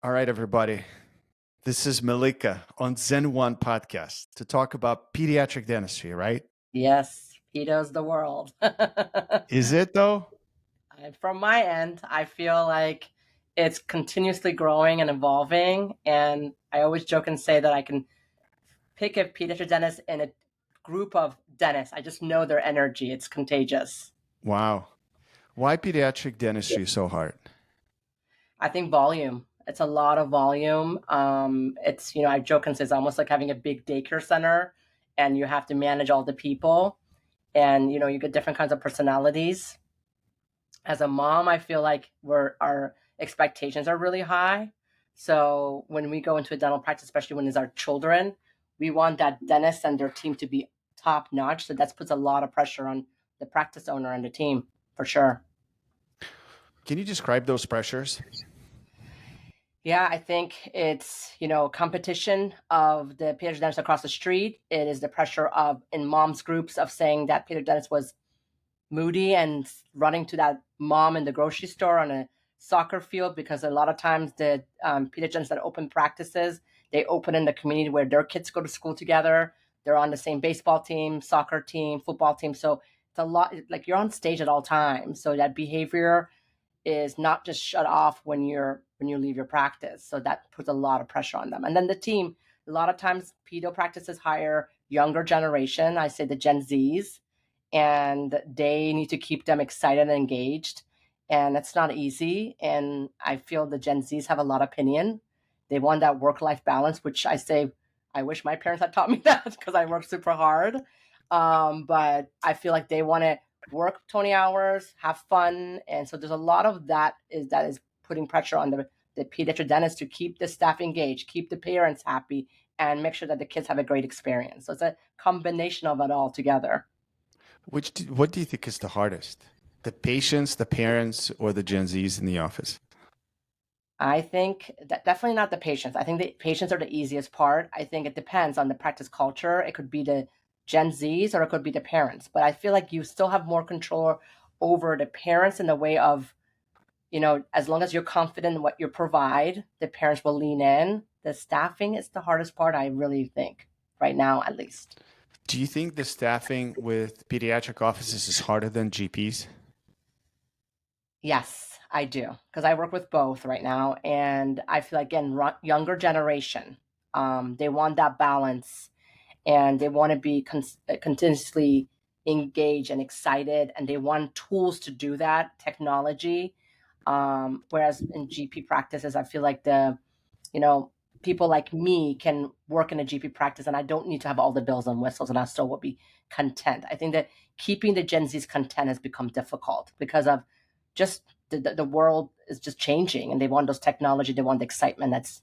All right, everybody. This is Malika on Zen One podcast to talk about pediatric dentistry, right? Yes, pedo's the world. Is it though? From my end, I feel like it's continuously growing and evolving. And I always joke and say that I can pick a pediatric dentist in a group of dentists. I just know their energy. It's contagious. Wow. Why pediatric dentistry so hard? I think volume. It's a lot of volume. I joke and say it's almost like having a big daycare center and you have to manage all the people and, you get different kinds of personalities. As a mom, I feel like our expectations are really high. So when we go into a dental practice, especially when it's our children, we want that dentist and their team to be top notch. So that puts a lot of pressure on the practice owner and the team for sure. Can you describe those pressures? Yeah, I think it's, competition of the pediatric dentist across the street. It is the pressure of in moms groups of saying that pediatric dentist was moody and running to that mom in the grocery store on a soccer field, because a lot of times the pediatricians that open practices, they open in the community where their kids go to school together. They're on the same baseball team, soccer team, football team. So it's a lot, like you're on stage at all times. So that behavior is not just shut off when you leave your practice. So that puts a lot of pressure on them. And then the team, a lot of times pedo practices hire younger generation. I say the Gen Zs, and they need to keep them excited and engaged. And it's not easy. And I feel the Gen Zs have a lot of opinion. They want that work-life balance, which I say, I wish my parents had taught me that because I work super hard. But I feel like they want to work 20 hours, have fun. And so there's a lot of that is putting pressure on the pediatric dentist to keep the staff engaged, keep the parents happy, and make sure that the kids have a great experience. So it's a combination of it all together. What do you think is the hardest? The patients, the parents, or the Gen Zs in the office? I think that definitely not the patients. I think the patients are the easiest part. I think it depends on the practice culture. It could be the Gen Zs or it could be the parents. But I feel like you still have more control over the parents in the way of, as long as you're confident in what you provide, the parents will lean in. The staffing is the hardest part, I really think, right now at least. Do you think the staffing with pediatric offices is harder than GPs? Yes, I do, because I work with both right now, and I feel like again, younger generation, they want that balance, and they want to be continuously engaged and excited, and they want tools to do that, technology. Whereas in GP practices, I feel like you know, people like me can work in a GP practice, and I don't need to have all the bells and whistles, and I still will be content. I think that keeping the Gen Z's content has become difficult because of just the world is just changing, and they want those technology, they want the excitement that's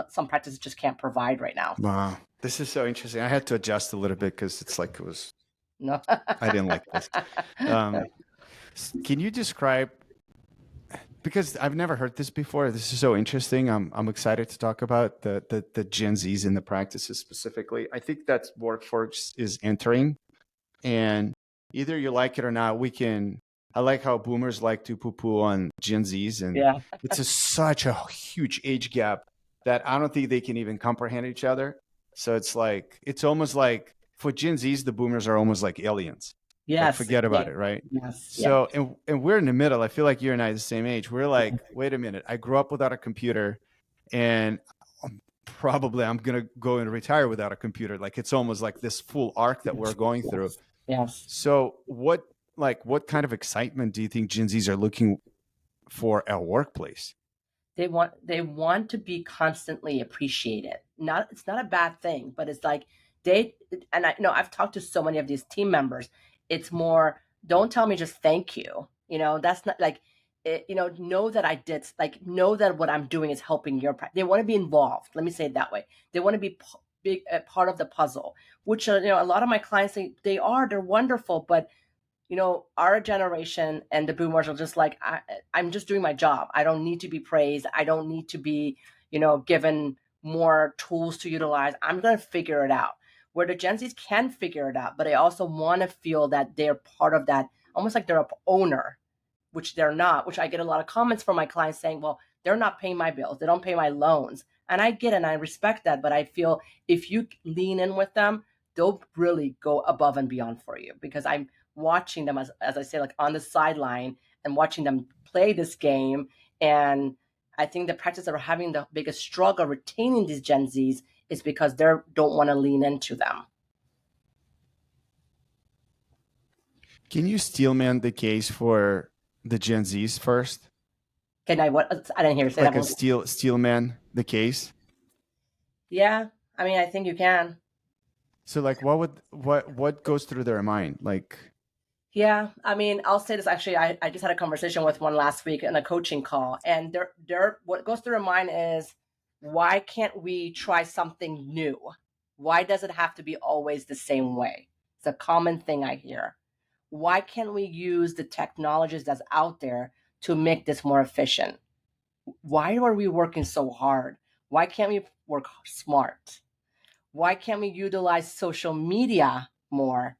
some practices just can't provide right now. Wow. This is so interesting. I had to adjust a little bit because it's like it was, No. I didn't like this. Um, can you describe, because I've never heard this before. This is so interesting. I'm excited to talk about the Gen Zs in the practices specifically. I think that's workforce is entering, and either you like it or not, we can. I like how boomers like to poo-poo on Gen Zs, and Yeah. it's such a huge age gap that I don't think they can even comprehend each other. So it's almost like for Gen Zs, the boomers are almost like aliens. Like Yes. forget about Yeah. it, right? Yes. Yeah. So and we're in the middle. I feel like you and I are the same age. We're like, wait a minute. I grew up without a computer, and probably I'm gonna go and retire without a computer. Like it's almost like this full arc that we're going through. Yes. So what kind of excitement do you think Gen Zs are looking for at workplace? They want to be constantly appreciated. It's not a bad thing, but it's like they and I I've talked to so many of these team members. It's more, don't tell me just thank you. That's not like it, know that I did, like, know that what I'm doing is helping your practice. They want to be involved. Let me say it that way. They want to be big part of the puzzle, which a lot of my clients say they're wonderful, but our generation and the boomers are just like, I'm just doing my job. I don't need to be praised. I don't need to be, given more tools to utilize. I'm going to figure it out. Where the Gen Zs can figure it out, but they also want to feel that they're part of that, almost like they're a owner, which they're not, which I get a lot of comments from my clients saying, well, They're not paying my bills. They don't pay my loans. And I get it and I respect that. But I feel if you lean in with them, they'll really go above and beyond for you, because I'm watching them, as I say, like on the sideline and watching them play this game. And I think the practice that are having the biggest struggle retaining these Gen Zs is because they don't want to lean into them. Can you steelman the case for the Gen Zs first? Can I what? I didn't hear you say Like that a one. steelman the case? Yeah, I mean, I think you can. So like what goes through their mind? Like Yeah, I mean, I'll say this actually. I just had a conversation with one last week in a coaching call, and they're what goes through their mind is, why can't we try something new? Why does it have to be always the same way? It's a common thing I hear. Why can't we use the technologies that's out there to make this more efficient? Why are we working so hard? Why can't we work smart? Why can't we utilize social media more?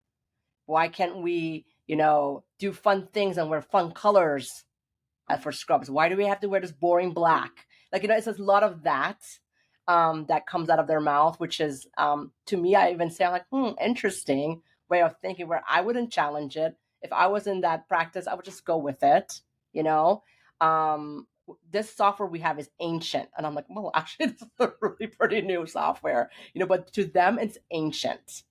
Why can't we, do fun things and wear fun colors for scrubs? Why do we have to wear this boring black? Like, it's a lot of that that comes out of their mouth, which is, to me, I even say, I'm like, interesting way of thinking, where I wouldn't challenge it. If I was in that practice, I would just go with it, you know? This software we have is ancient. And I'm like, well, actually, this is a really pretty new software, but to them, it's ancient,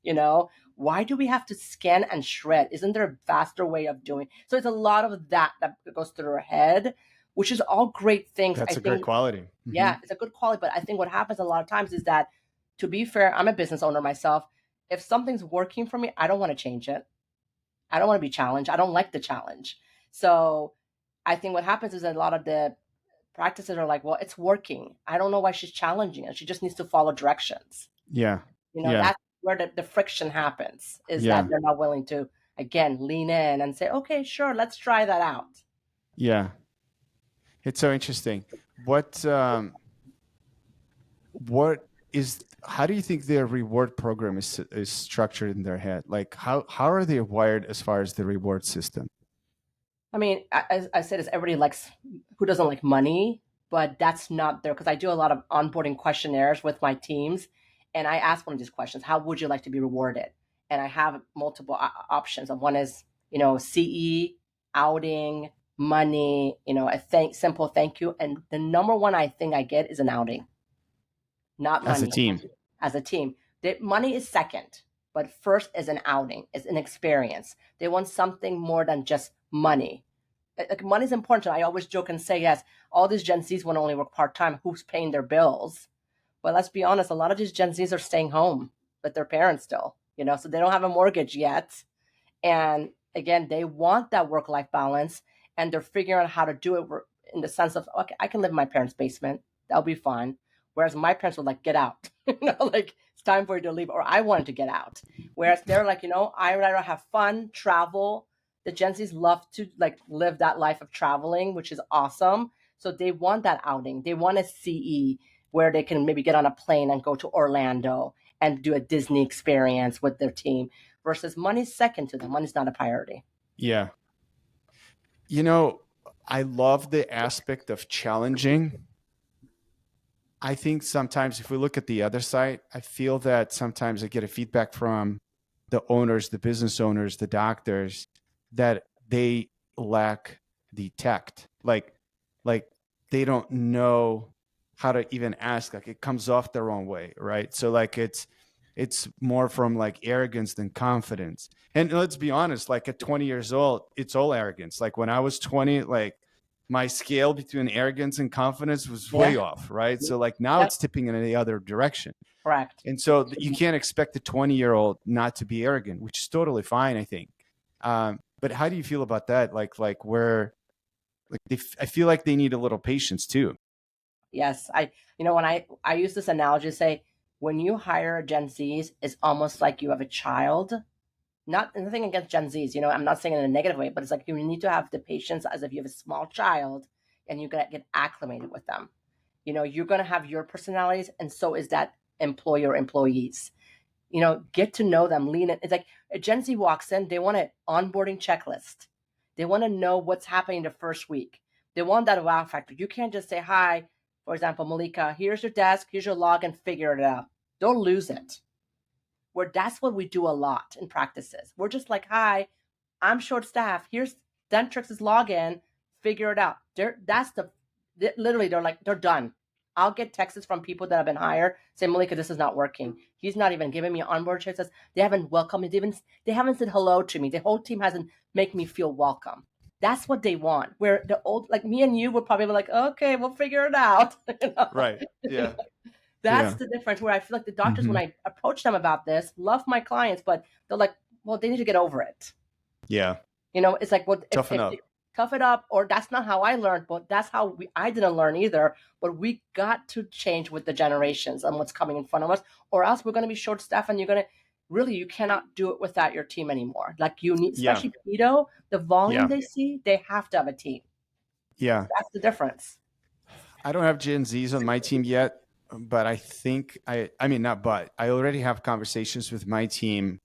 Why do we have to scan and shred? Isn't there a faster way of doing? So it's a lot of that goes through our head, which is all great things. that's I a great think, quality. Mm-hmm. yeah, it's a good quality. But I think what happens a lot of times is that, to be fair, I'm a business owner myself. If something's working for me, I don't want to change it. I don't want to be challenged. I don't like the challenge. So I think what happens is that a lot of the practices are like, well, it's working. I don't know why she's challenging it. She just needs to follow directions. Yeah. That's where the friction happens, is Yeah. that they're not willing to, again, lean in and say, okay, sure, let's try that out. Yeah. It's so interesting. What how do you think their reward program is structured in their head? Like how are they wired as far as the reward system? I mean, as I said, everybody likes, who doesn't like money, but that's not there, because I do a lot of onboarding questionnaires with my teams, and I ask one of these questions: how would you like to be rewarded? And I have multiple options. One is, CE, outing, money, a simple thank you, and the number one I think I get is an outing, not As a money. team. As a team, money is second, but first is an outing, is an experience. They want something more than just money. Like, money is important. I always joke and say, yes, all these Gen Zs want to only work part-time. Who's paying their bills? But let's be honest, a lot of these Gen Zs are staying home with their parents still, so they don't have a mortgage yet. And again, they want that work-life balance, and they're figuring out how to do it in the sense of, okay, I can live in my parents' basement. That'll be fine. Whereas my parents were like, get out, like, it's time for you to leave, or I wanted to get out. Whereas they're like, I rather have fun, travel. The Gen Zs love to like live that life of traveling, which is awesome. So they want that outing. They want a CE where they can maybe get on a plane and go to Orlando and do a Disney experience with their team, versus money's second to them. Money's not a priority. Yeah. I love the aspect of challenging. I think sometimes if we look at the other side, I feel that sometimes I get a feedback from the owners, the business owners, the doctors, that they lack the tact. Like they don't know how to even ask. Like it comes off the wrong way, right? So like it's more from like arrogance than confidence. And let's be honest, like at 20 years old, it's all arrogance. Like when I was 20, like my scale between arrogance and confidence was way off, right? So like now it's tipping in the other direction. Correct. And so you can't expect a 20-year-old not to be arrogant, which is totally fine, I think. But how do you feel about that? Like where, like I feel like they need a little patience too. Yes, when I use this analogy to say, when you hire Gen Zs, it's almost like you have a child. Not nothing against Gen Zs, I'm not saying it in a negative way, but it's like you need to have the patience as if you have a small child, and you're gonna get acclimated with them. You're gonna have your personalities, and so is that employees. Get to know them, lean in. It's like a Gen Z walks in, they want an onboarding checklist. They want to know what's happening the first week. They want that wow factor. You can't just say, hi, for example, Malika, here's your desk, here's your login, figure it out. Don't lose it. Where that's what we do a lot in practices. We're just like, hi, I'm short staffed. Here's Dentrix's login, figure it out. Literally, they're done. I'll get texts from people that have been hired saying, Malika, this is not working. He's not even giving me onboard checks. They haven't welcomed me. They haven't said hello to me. The whole team hasn't made me feel welcome. That's what they want. Where the old, like me and you would probably be like, okay, we'll figure it out. Right. Yeah. That's the difference, where I feel like the doctors, when I approach them about this, love my clients, but they're like, well, they need to get over it. Yeah. It's like, well, Toughen up. Tough it up, or that's not how I learned, but that's how I didn't learn either. But we got to change with the generations and what's coming in front of us, or else we're going to be short staffed, and you cannot do it without your team anymore. Like you need, especially pedo, the volume they see, they have to have a team. Yeah. That's the difference. I don't have Gen Zs on my team yet, but I think I already have conversations with my team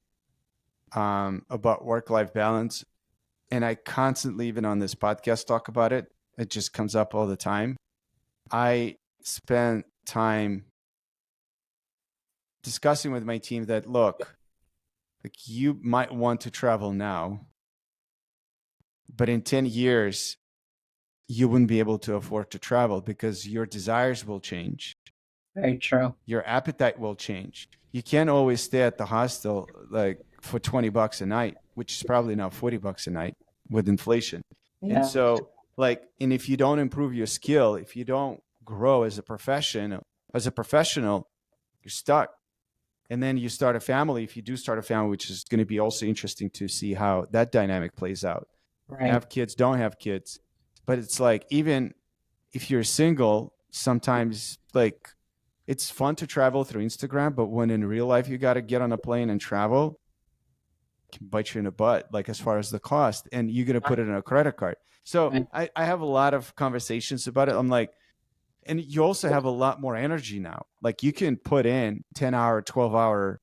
about work-life balance. And I constantly, even on this podcast, talk about it. It just comes up all the time. I spend time discussing with my team that, look, like you might want to travel now, but in 10 years, you wouldn't be able to afford to travel because your desires will change. Very true. Your appetite will change. You can't always stay at the hostel like for $20 a night, which is probably now $40 a night with inflation. Yeah. And so and if you don't improve your skill, if you don't grow as a professional, you're stuck. And then you start a family. If you do start a family, which is going to be also interesting to see how that dynamic plays out. Right. Have kids, don't have kids. But it's like, even if you're single, sometimes like it's fun to travel through Instagram, but when in real life you got to get on a plane and travel, it can bite you in the butt, like as far as the cost, and you're going to put it in a credit card. So I have a lot of conversations about it. I'm like, and you also have a lot more energy now. Like you can put in 10-hour, 12-hour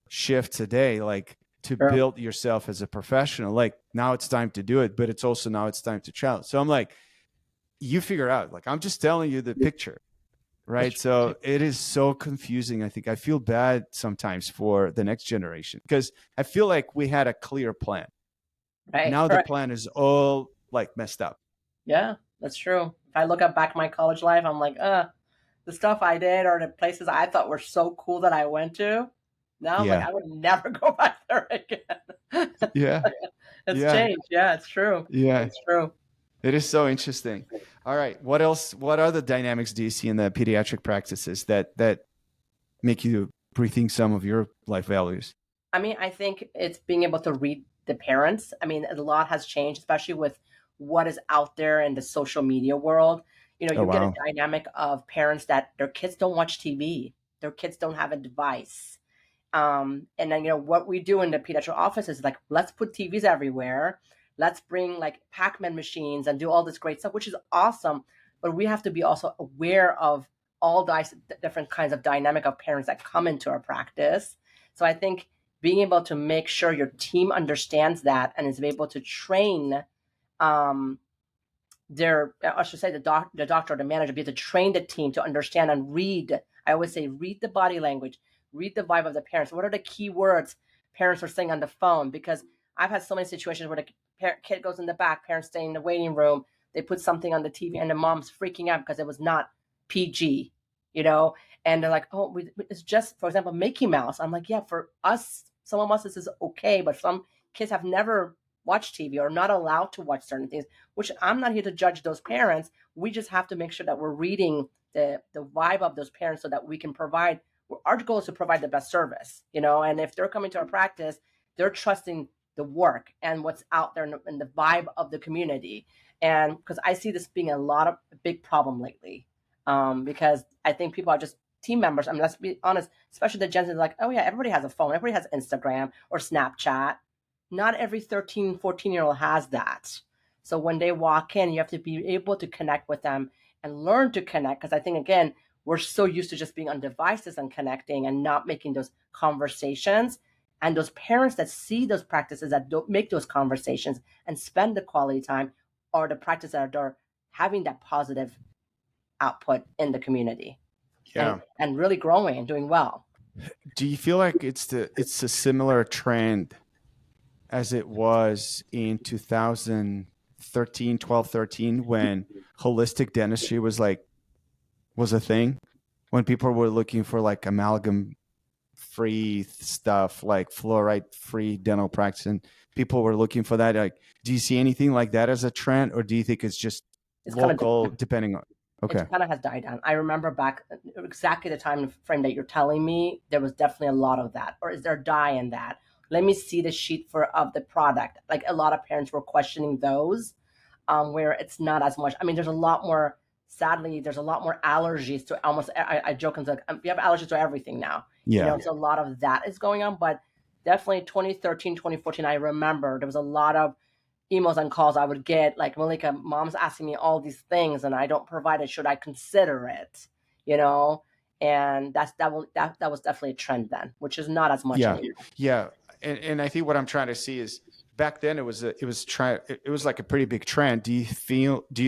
shifts a day, like to build yourself as a professional. Like now it's time to do it, but it's also now it's time to travel. So I'm like, you figure out, like, I'm just telling you the picture, right? So it is so confusing. I think I feel bad sometimes for the next generation because I feel like we had a clear plan. Right. Now the plan is all like messed up. Yeah, that's true. If I look back my college life, I'm like, the stuff I did or the places I thought were so cool that I went to. Now I'm like, I would never go back there again. Yeah. It's changed. Yeah, it's true. Yeah. It's true. It is so interesting. All right. What else? What other dynamics do you see in the pediatric practices that make you rethink some of your life values? I mean, I think it's being able to read the parents. I mean, a lot has changed, especially with what is out there in the social media world. You know, you get a dynamic of parents that their kids don't watch TV. Their kids don't have a device. And then, what we do in the pediatric office is like, let's put TVs everywhere. Let's bring like Pac-Man machines and do all this great stuff, which is awesome. But we have to be also aware of all the different kinds of dynamic of parents that come into our practice. So I think being able to make sure your team understands that and is able to train the doctor or the manager, be able to train the team to understand and read. I always say, read the body language, read the vibe of the parents. What are the key words parents are saying on the phone? Because I've had so many situations where the kid goes in the back, parents stay in the waiting room, they put something on the TV and the mom's freaking out because it was not PG, and they're like, oh, it's just, for example, Mickey Mouse. I'm like, yeah, for us, some of us, this is okay, but some kids have never watched TV or not allowed to watch certain things, which I'm not here to judge those parents. We just have to make sure that we're reading the vibe of those parents so that we can provide, our goal is to provide the best service, and if they're coming to our practice, they're trusting the work and what's out there in the vibe of the community. And because I see this being a big problem lately, because I think people are just team members. I mean, let's be honest, especially the Gen Z, like, oh yeah, everybody has a phone. Everybody has Instagram or Snapchat. Not every 13, 14-year-old has that. So when they walk in, you have to be able to connect with them and learn to connect. Because I think, again, we're so used to just being on devices and connecting and not making those conversations. And those parents that see those practices that don't make those conversations and spend the quality time, or the practice that are having that positive output in the community, Yeah. and really growing and doing well. Do you feel like it's a similar trend as it was in 2013, 12, 13, when holistic dentistry was a thing, when people were looking for like amalgam free stuff, like fluoride free dental practice, and people were looking for that? Like, do you see anything like that as a trend, or do you think it's just It's kind of local depending on? it Okay. kind of has died down. I remember back exactly the time frame that you're telling me, there was definitely a lot of that. Or is there dye in that? Let me see the sheet of the product. Like a lot of parents were questioning those, where it's not as much. I mean, there's a lot more. Sadly, there's a lot more allergies to almost. I joke and say, we have allergies to everything now. Yeah. So a lot of that is going on. But definitely 2013, 2014, I remember there was a lot of emails and calls I would get, like, Malika, mom's asking me all these things and I don't provide it. Should I consider it? And that was definitely a trend then, which is not as much Yeah. anymore. Yeah. And I think what I'm trying to see is, back then it was like a pretty big trend. Do you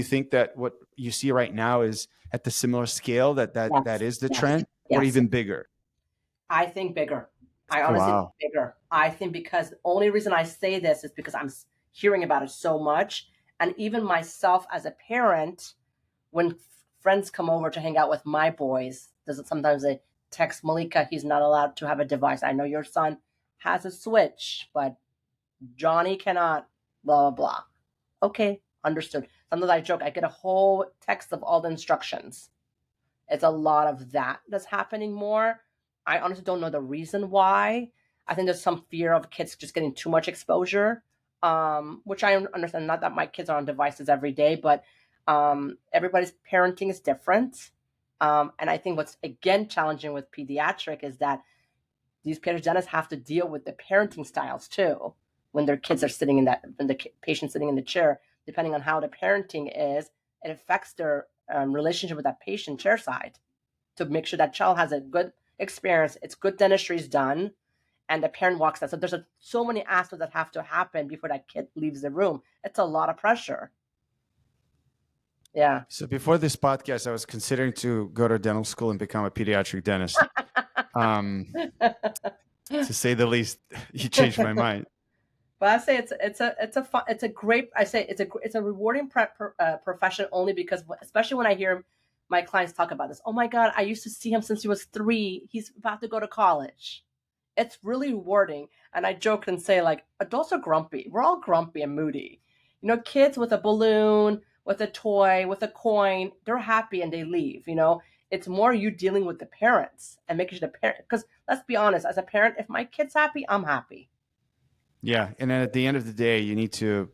think that what you see right now is at the similar scale that Yes. is the Yes. trend, or Yes. even bigger? I think bigger. I Oh, honestly wow. think bigger. I think, because the only reason I say this is because I'm hearing about it so much. And even myself as a parent, when friends come over to hang out with my boys, sometimes they text Malika, he's not allowed to have a device. I know your son has a Switch, but Johnny cannot, blah, blah, blah. Okay, understood. Sometimes I joke, I get a whole text of all the instructions. It's a lot of that that's happening more. I honestly don't know the reason why. I think there's some fear of kids just getting too much exposure, which I understand. Not that my kids are on devices every day, but everybody's parenting is different. And I think what's again challenging with pediatric is that these pediatric dentists have to deal with the parenting styles too. When their kids are sitting when the patient's sitting in the chair, depending on how the parenting is, it affects their relationship with that patient chair side, to make sure that child has a good experience, it's good dentistry is done, and the parent walks out. So there's so many aspects that have to happen before that kid leaves the room. It's a lot of pressure. Yeah. So before this podcast, I was considering to go to dental school and become a pediatric dentist. To say the least, you changed my mind. But I say it's a great, I say it's a rewarding profession, only because, especially when I hear my clients talk about this. Oh my God, I used to see him since he was 3. He's about to go to college. It's really rewarding. And I joke and say, like, adults are grumpy. We're all grumpy and moody. Kids with a balloon, with a toy, with a coin, they're happy and they leave. It's more you dealing with the parents and making sure the parent, because let's be honest, as a parent, if my kid's happy, I'm happy. Yeah. And then at the end of the day, you need to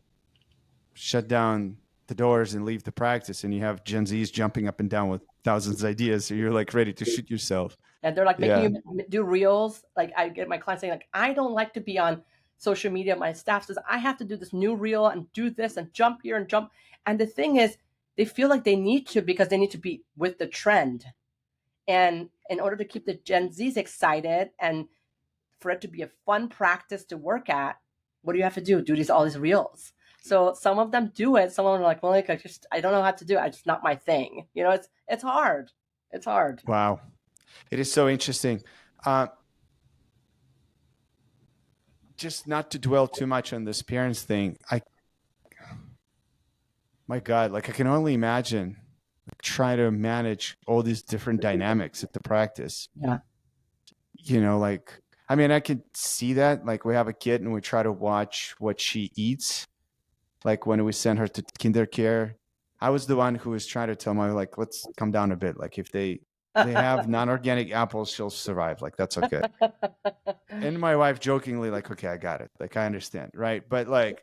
shut down the doors and leave the practice, and you have Gen Zs jumping up and down with thousands of ideas. So you're like ready to shoot yourself. And they're like Yeah. making you do reels. Like, I get my clients saying, like, I don't like to be on social media. My staff says I have to do this new reel and do this and jump here and jump. And the thing is, they feel like they need to, because they need to be with the trend. And in order to keep the Gen Zs excited and for it to be a fun practice to work at, what do you have to do? Do all these reels. So some of them do it. Some of them are like, well, I don't know how to do it. It's not my thing. It's hard. It's hard. Wow. It is so interesting. Just not to dwell too much on this parents thing. My God, like, I can only imagine trying to manage all these different dynamics at the practice. Yeah. Like, I mean, I could see that. Like, we have a kid and we try to watch what she eats. Like, when we send her to kinder care, I was the one who was trying to tell my, like, let's come down a bit. Like, if they have non-organic apples, she'll survive. Like, that's okay. And my wife jokingly, like, okay, I got it. Like, I understand. Right. But like,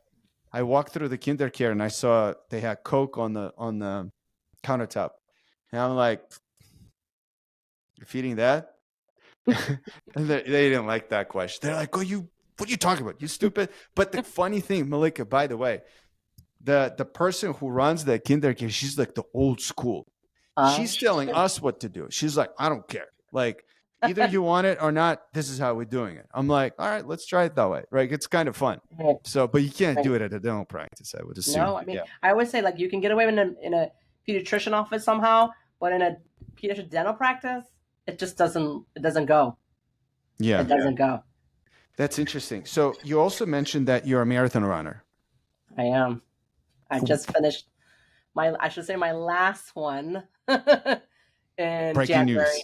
I walked through the kinder care and I saw they had Coke on the countertop. And I'm like, you're feeding that? And they didn't like that question. They're like, what are you talking about? You stupid. But the funny thing, Malika, by the way, the person who runs the kinder care, she's like the old school. She's telling us what to do. She's like, I don't care. Like, either you want it or not. This is how we're doing it. I'm like, all right, let's try it that way. Right. It's kind of fun. Right. So, but you can't Right. do it at a dental practice, I would assume. No, I mean, Yeah. I always say like you can get away in a pediatrician office somehow, but in a pediatric dental practice, it doesn't go. Yeah. It doesn't go. That's interesting. So you also mentioned that you're a marathon runner. I am. I just finished I should say my last one in Breaking January. news.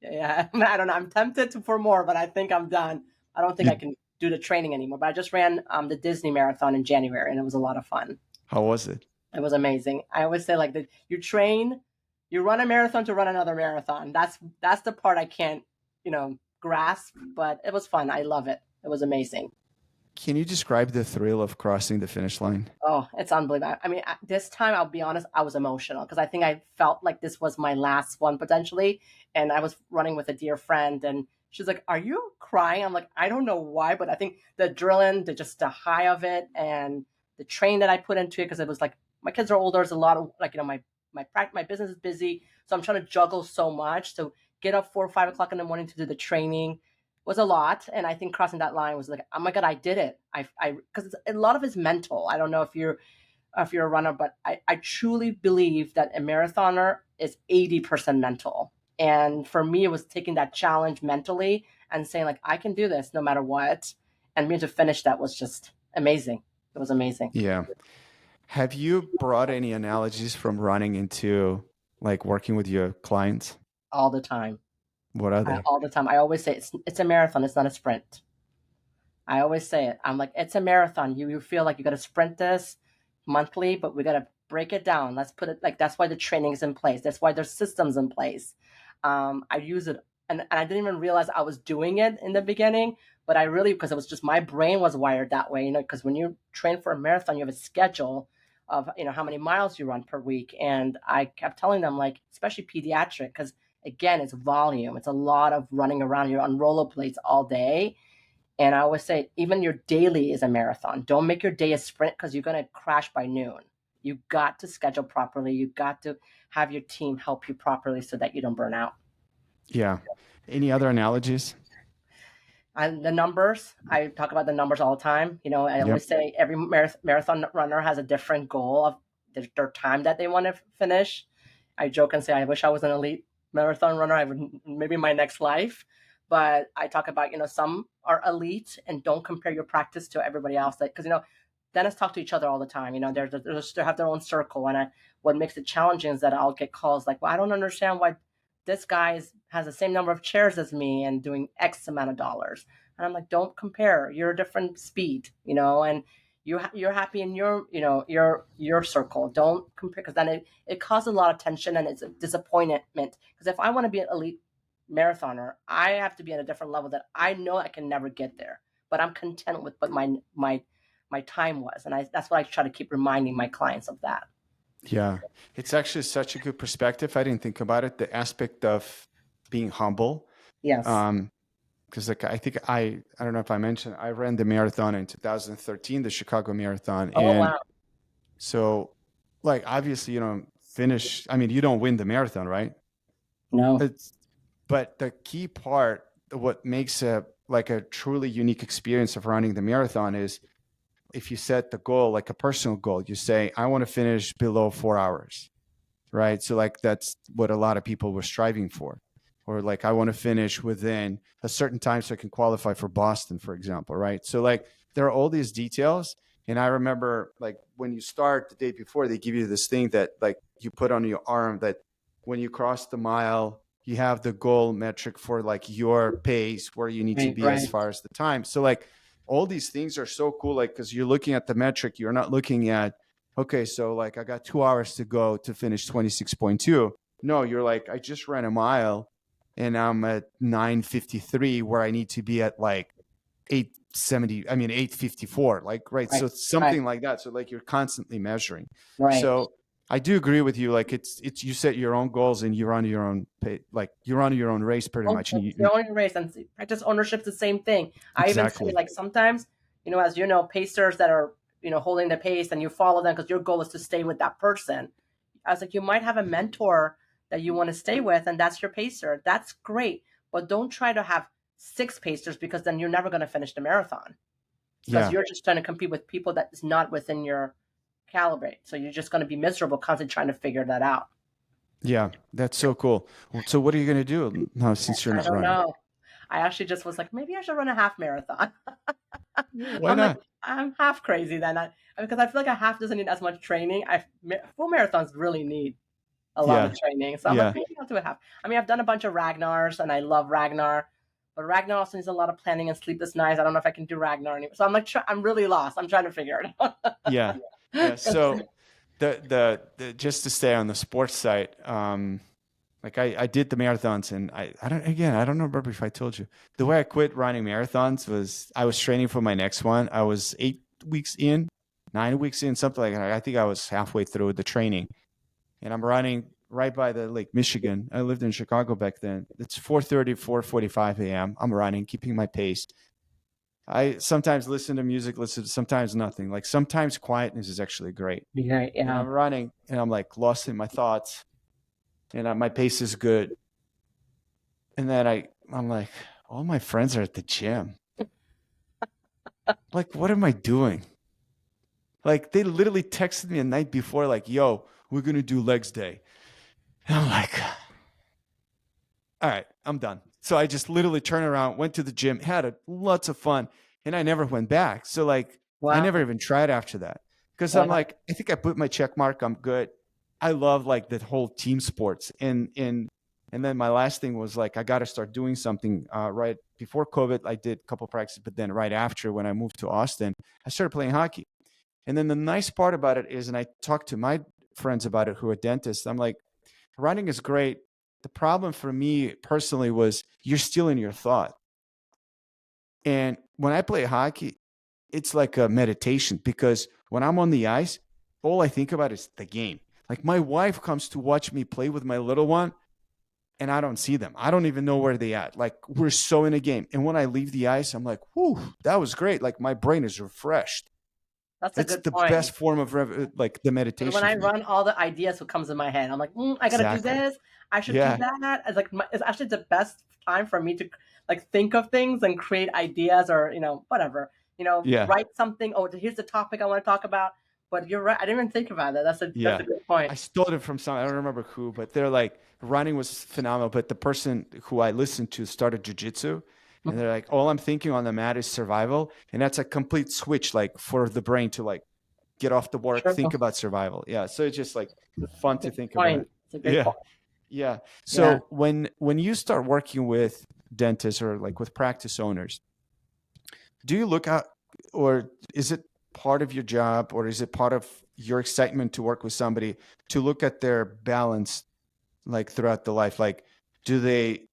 Yeah, I don't know. I'm tempted for more, but I think I'm done. I don't think I You, can do the training anymore. But I just ran the Disney Marathon in January, and it was a lot of fun. how was it? It was amazing. I always say like you train, you run a marathon to run another marathon. That's the part I can't, grasp. But it was fun. I love it. It was amazing. Can you describe the thrill of crossing the finish line? Oh, it's unbelievable. I mean, this time I'll be honest, I was emotional because I think I felt like this was my last one potentially, and I was running with a dear friend, and she's like, "Are you crying?" I'm like, "I don't know why, but I think the adrenaline, the high of it, and the train that I put into it because it was like my kids are older. There's a lot of like my business is busy, so I'm trying to juggle so much. So get up 4 or 5 o'clock in the morning to do the training was a lot, and I think crossing that line was like, oh my god, I did it. I because a lot of it's mental. I don't know if you're a runner, but I truly believe that a marathoner is 80% mental. And for me, it was taking that challenge mentally and saying like, I can do this no matter what. And me to finish that was just amazing. It was amazing. Yeah. Have you brought any analogies from running into like working with your clients? All the time. What are they? All the time. I always say it's a marathon. It's not a sprint. I always say it. I'm like, it's a marathon. You feel like you got to sprint this monthly, but we got to break it down. Let's put it like that's why the training is in place. That's why there's systems in place. I use it, and I didn't even realize I was doing it in the beginning, but I really because it was just my brain was wired that way. Because when you train for a marathon, you have a schedule of how many miles you run per week, and I kept telling them like, especially pediatric, because again, it's volume. It's a lot of running around. You're on rollerblades all day. And I always say, even your daily is a marathon. Don't make your day a sprint because you're going to crash by noon. You got to schedule properly. You got to have your team help you properly so that you don't burn out. Yeah. Any other analogies? And the numbers, I talk about the numbers all the time. I Yep. always say every marathon runner has a different goal of their time that they want to finish. I joke and say, I wish I was an elite marathon runner. I would maybe my next life. But I talk about, some are elite and don't compare your practice to everybody else. Because, dentists talk to each other all the time. They have their own circle. And what makes it challenging is that I'll get calls like, well, I don't understand why this guy has the same number of chairs as me and doing X amount of dollars. And I'm like, don't compare. You're a different speed, and you're happy in your circle. Don't compare because then it causes a lot of tension and it's a disappointment. Because if I want to be an elite marathoner, I have to be at a different level that I know I can never get there. But I'm content with what my time was, and that's what I try to keep reminding my clients of that. Yeah. It's actually such a good perspective. I didn't think about it. The aspect of being humble. Yes. Because like I think I don't know if I mentioned I ran the marathon in 2013, the Chicago Marathon. Oh, And wow. so like obviously you don't finish. I mean, you don't win the marathon, right? No. But the key part, what makes a truly unique experience of running the marathon is if you set the goal, like a personal goal, you say, I want to finish below 4 hours, right? So like that's what a lot of people were striving for. Or like, I want to finish within a certain time so I can qualify for Boston, for example, right? So like there are all these details. And I remember like when you start the day before, they give you this thing that like you put on your arm that when you cross the mile, you have the goal metric for like your pace, where you need to be as far as the time. So like all these things are so cool, like, because you're looking at the metric, you're not looking at, okay, so like I got 2 hours to go to finish 26.2. No, you're like, I just ran a mile and I'm at 9:53 where I need to be at like 8:54, like, right. So it's something like that. So like you're constantly measuring. Right. So I do agree with you. Like it's you set your own goals and you run your own like you run your own race pretty much. It's your own race, and practice ownership's the same thing. I even say like sometimes, as pacers that are holding the pace and you follow them because your goal is to stay with that person. I was like, you might have a mentor that you want to stay with, and that's your pacer. That's great. but don't try to have 6 pacers, because then you're never going to finish the marathon, because Yeah. you're just trying to compete with people that is not within your calibrate. So you're just going to be miserable constantly trying to figure that out. Yeah. That's so cool. So what are you going to do now since you're I not don't running? know. I actually just was like, maybe I should run a half marathon. Why I'm like, not? I'm half crazy then, because I feel like a half doesn't need as much training. Full marathons really need a lot of Yeah. training. So I'm like, Yeah. maybe I'll do a half. I mean, I've done a bunch of Ragnars and I love Ragnar, but Ragnar also needs a lot of planning and sleepless nights. I don't know if I can do Ragnar anymore. So I'm like, I'm really lost. I'm trying to figure it out. Yeah. Yeah. So the just to stay on the sports side, like I did the marathons and I don't remember if I told you. The way I quit running marathons was I was training for my next one. I was 8 weeks in, 9 weeks in, something like that. I think I was halfway through the training. And I'm running right by the Lake Michigan. I lived in Chicago back then. It's 4:30, 4:45 a.m. I'm running, keeping my pace. I sometimes listen to music, sometimes nothing. Like sometimes quietness is actually great. Yeah, And yeah. I'm running and I'm like lost in my thoughts and my pace is good. And then I'm like, all my friends are at the gym. Like, what am I doing? Like they literally texted me the night before, like, yo, we're gonna do legs day. And I'm like, all right, I'm done. So I just literally turned around, went to the gym, had lots of fun, and I never went back. So like I never Wow. even tried after that. Because I'm Wow. like, I think I put my check mark, I'm good. I love like the whole team sports. And then my last thing was like I gotta start doing something. Right before COVID, I did a couple of practices, but then right after when I moved to Austin, I started playing hockey. And then the nice part about it is, and I talked to my friends about it who are dentists, I'm like, running is great. The problem for me personally was you're still in your thought. And when I play hockey, it's like a meditation because when I'm on the ice, all I think about is the game. Like my wife comes to watch me play with my little one and I don't see them. I don't even know where they at. Like we're so in a game. And when I leave the ice, I'm like, whew, that was great. Like my brain is refreshed. That's a It's good the point. best form of like the When meditation I for me. run, all the ideas what comes in my head. I'm like, I gotta do Exactly. this. I should do Yeah. that. It's like it's actually the best time for me to like think of things and create ideas, or whatever. Yeah. Write something. Oh, here's the topic I want to talk about. But you're right. I didn't even think about that. That's Yeah. a good point. I stole it from some, I don't remember who, but they're like, running was phenomenal. But the person who I listened to started jujitsu. And they're like, all I'm thinking on the mat is survival. And that's a complete switch, like for the brain to like get off the work, True. think about survival. Yeah. So it's just like fun to Good think about. point. It's a great Yeah. point. Yeah. Yeah. So when you start working with dentists or like with practice owners, do you look at, or is it part of your job, or is it part of your excitement to work with somebody to look at their balance like throughout the life? Like, do they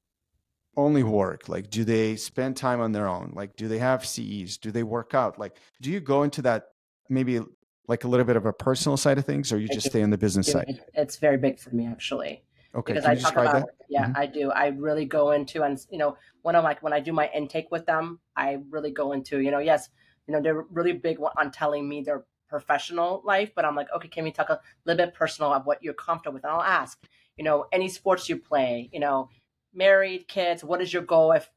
only work? Like, do they spend time on their own? Like, do they have CEs? Do they work out? Like, do you go into that maybe like a little bit of a personal side of things, or you I just do. stay on the business side? It's very big for me actually, Okay. because Can I you talk describe about, that? yeah, Hmm. I do. I really go into, and when I do my intake with them, I really go into, yes, they're really big on telling me their professional life, but I'm like, okay, can we talk a little bit personal of what you're comfortable with? And I'll ask, any sports you play, married, kids, what is your goal if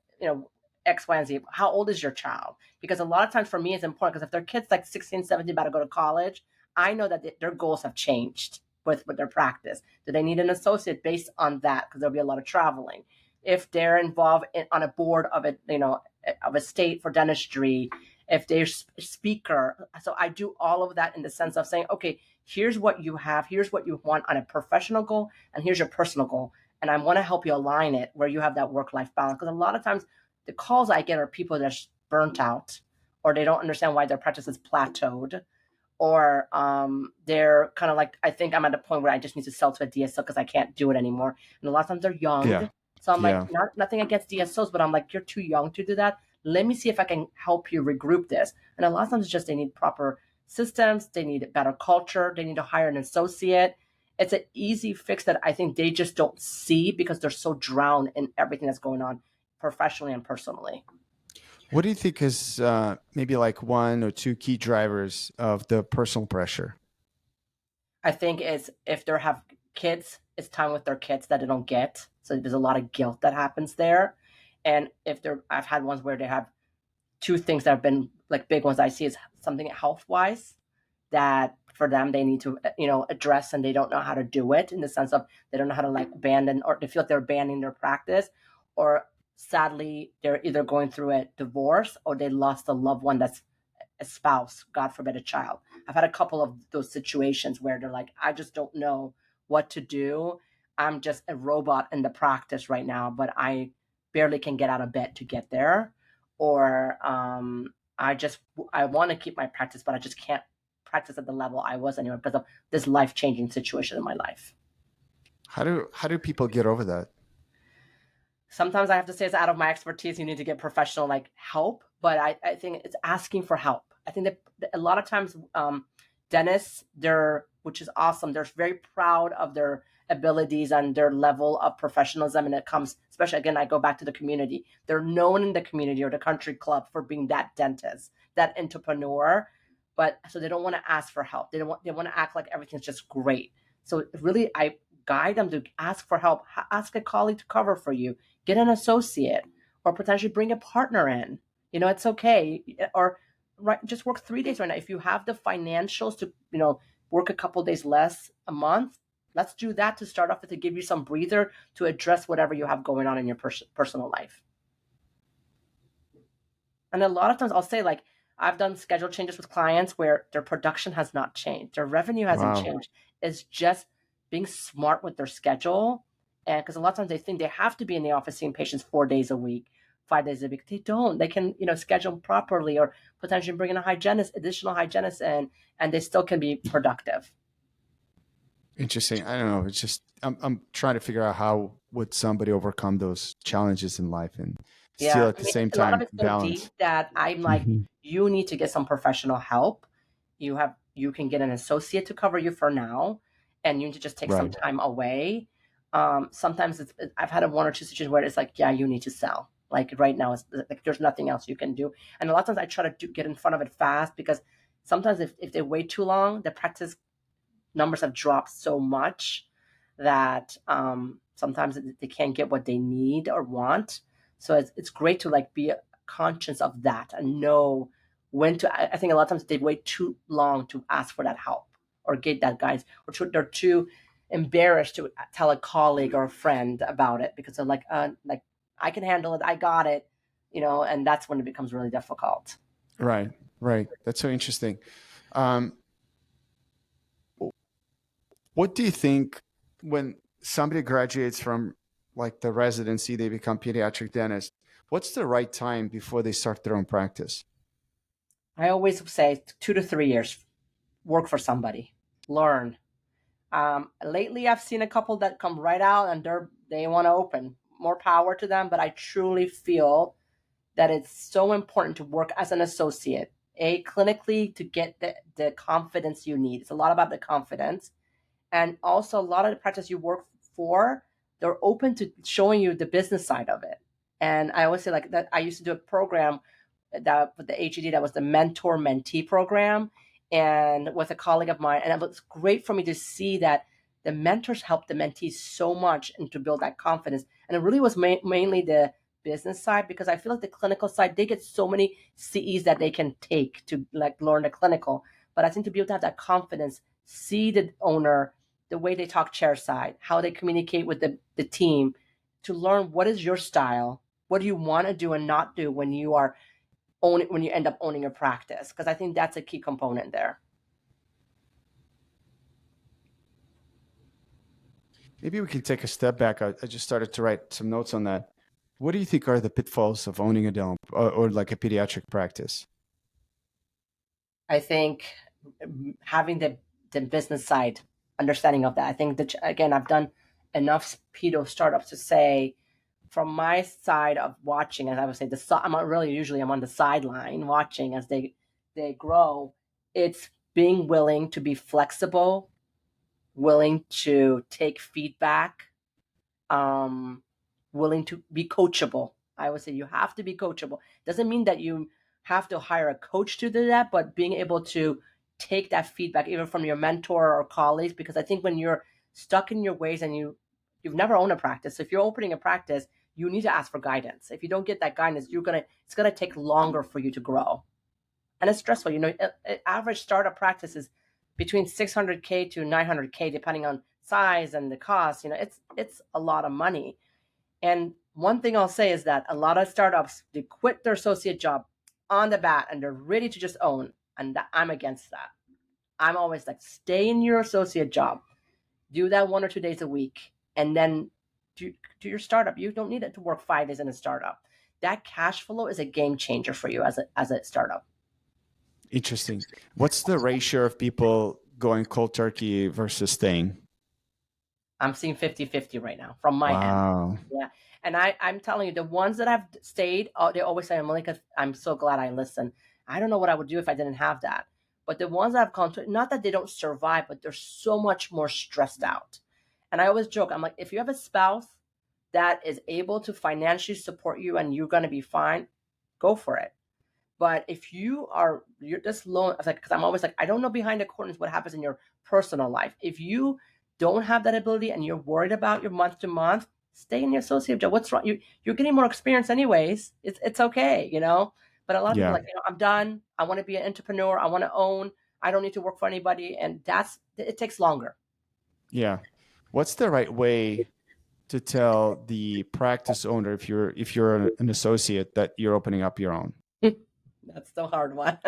X, Y, and Z? How old is your child? Because a lot of times for me it's important, because if their kids like 16, 17 about to go to college, I know that their goals have changed with their practice. Do they need an associate based on that? Because there'll be a lot of traveling. If they're involved on a board of a state for dentistry, if they're speaker. So I do all of that in the sense of saying, okay, here's what you have, here's what you want on a professional goal, and here's your personal goal. And I want to help you align it where you have that work-life balance. Because a lot of times the calls I get are people that's burnt out, or they don't understand why their practice is plateaued, or they're kind of like, I think I'm at a point where I just need to sell to a DSO because I can't do it anymore. And a lot of times they're Yeah. young. So I'm like, Yeah. nothing against DSOs, but I'm like, you're too young to do that. Let me see if I can help you regroup this. And a lot of times it's just they need proper systems, they need better culture, they need to hire an associate. It's an easy fix that I think they just don't see because they're so drowned in everything that's going on professionally and personally. What do you think is maybe like one or two key drivers of the personal pressure? I think it's if they have kids, it's time with their kids that they don't get. So there's a lot of guilt that happens there. And I've had ones where they have two things that have been like big ones I see is something health wise that for them they need to address, and they don't know how to do it, in the sense of they don't know how to like abandon, or they feel like they're abandoning their practice, or sadly they're either going through a divorce or they lost a loved one that's a spouse, God forbid a child. I've had a couple of those situations where they're like, I just don't know what to do. I'm just a robot in the practice right now, but I barely can get out of bed to get there. Or I want to keep my practice, but I just can't practice at the level I was anyway because of this life-changing situation in my life. How do people get over that? Sometimes I have to say it's out of my expertise. You need to get professional like help, but I think it's asking for help. I think that a lot of times dentists, which is awesome, they're very proud of their abilities and their level of professionalism. And it comes, especially again, I go back to the community. They're known in the community or the country club for being that dentist, that entrepreneur. But so they don't want to ask for help. They want to act like everything's just great. So really, I guide them to ask for help. Ask a colleague to cover for you. Get an associate, or potentially bring a partner in. It's okay. Or just work 3 days right now. If you have the financials to, work a couple days less a month, let's do that to start off with, to give you some breather to address whatever you have going on in your personal life. And a lot of times I'll say, like, I've done schedule changes with clients where their production has not changed. Their revenue hasn't changed. It's just being smart with their schedule. And because a lot of times they think they have to be in the office seeing patients 4 days a week, 5 days a week. They don't. They can, schedule properly, or potentially bring in additional hygienist in, and they still can be productive. Interesting. I don't know. It's just I'm trying to figure out how would somebody overcome those challenges in life and still at the same time a lot of it's so balance. deep that I'm like, you need to get some professional help. You can get an associate to cover you for now, and you need to just take some time away. Sometimes I've had one or two situations where it's like, yeah, you need to sell. Like right now, it's like there's nothing else you can do. And a lot of times I try to get in front of it fast, because sometimes if they wait too long, the practice numbers have dropped so much that sometimes they can't get what they need or want. So it's great to like be conscious of that and know when to. I think a lot of times they wait too long to ask for that help or get that guidance, or they're too embarrassed to tell a colleague or a friend about it, because they're like I can handle it, I got it, and that's when it becomes really difficult. Right. That's so interesting. What do you think when somebody graduates from like the residency, they become pediatric dentist? What's the right time before they start their own practice? I always say 2 to 3 years. Work for somebody, learn. Lately, I've seen a couple that come right out and they want to open. More power to them, but I truly feel that it's so important to work as an associate, clinically, to get the confidence you need. It's a lot about the confidence. And also, a lot of the practice you work for, they're open to showing you the business side of it. And I always say like that. I used to do a program that with the HED that was the mentor mentee program, and with a colleague of mine, and it was great for me to see that the mentors helped the mentees so much and to build that confidence. And it really was mainly the business side, because I feel like the clinical side, they get so many CEs that they can take to like learn the clinical, but I think to be able to have that confidence, see the owner, the way they talk chair side, how they communicate with the team, to learn what is your style, what do you want to do and not do when you end up owning a practice, because I think that's a key component there. Maybe we can take a step back. I just started to write some notes on that. What do you think are the pitfalls of owning a dental or like a pediatric practice? I think having the business side understanding of that. I think that, again, I've done enough pedo startups to say, from my side of watching, as I would say, I'm not really, usually I'm on the sideline watching as they grow. It's being willing to be flexible, willing to take feedback, willing to be coachable. I would say you have to be coachable. Doesn't mean that you have to hire a coach to do that, but being able to take that feedback even from your mentor or colleagues, because I think when you're stuck in your ways and you've never owned a practice, so if you're opening a practice, you need to ask for guidance. If you don't get that guidance, it's gonna take longer for you to grow, and it's stressful. Average startup practice is between 600K to 900K, depending on size and the cost. It's a lot of money. And one thing I'll say is that a lot of startups, they quit their associate job on the bat and they're ready to just own. And I'm against that. I'm always like, stay in your associate job, do that 1 or 2 days a week, and then do your startup. You don't need it to work 5 days in a startup. That cash flow is a game changer for you as a startup. Interesting. What's the ratio of people going cold turkey versus staying? I'm seeing 50-50 right now from my end. Yeah. And I'm telling you, the ones that have stayed, they always say, Malika, I'm so glad I listened. I don't know what I would do if I didn't have that. But the ones that have gone to, not that they don't survive, but they're so much more stressed out. And I always joke, I'm like, if you have a spouse that is able to financially support you and you're going to be fine, go for it. But if you're just alone, because I'm always like, I don't know behind the curtains what happens in your personal life. If you don't have that ability and you're worried about your month to month, stay in your associate job. What's wrong? You're getting more experience anyways. It's okay, But a lot of people are like, I'm done. I want to be an entrepreneur. I want to own. I don't need to work for anybody. And it takes longer. Yeah. What's the right way to tell the practice owner, if you're an associate, that you're opening up your own? That's the hard one.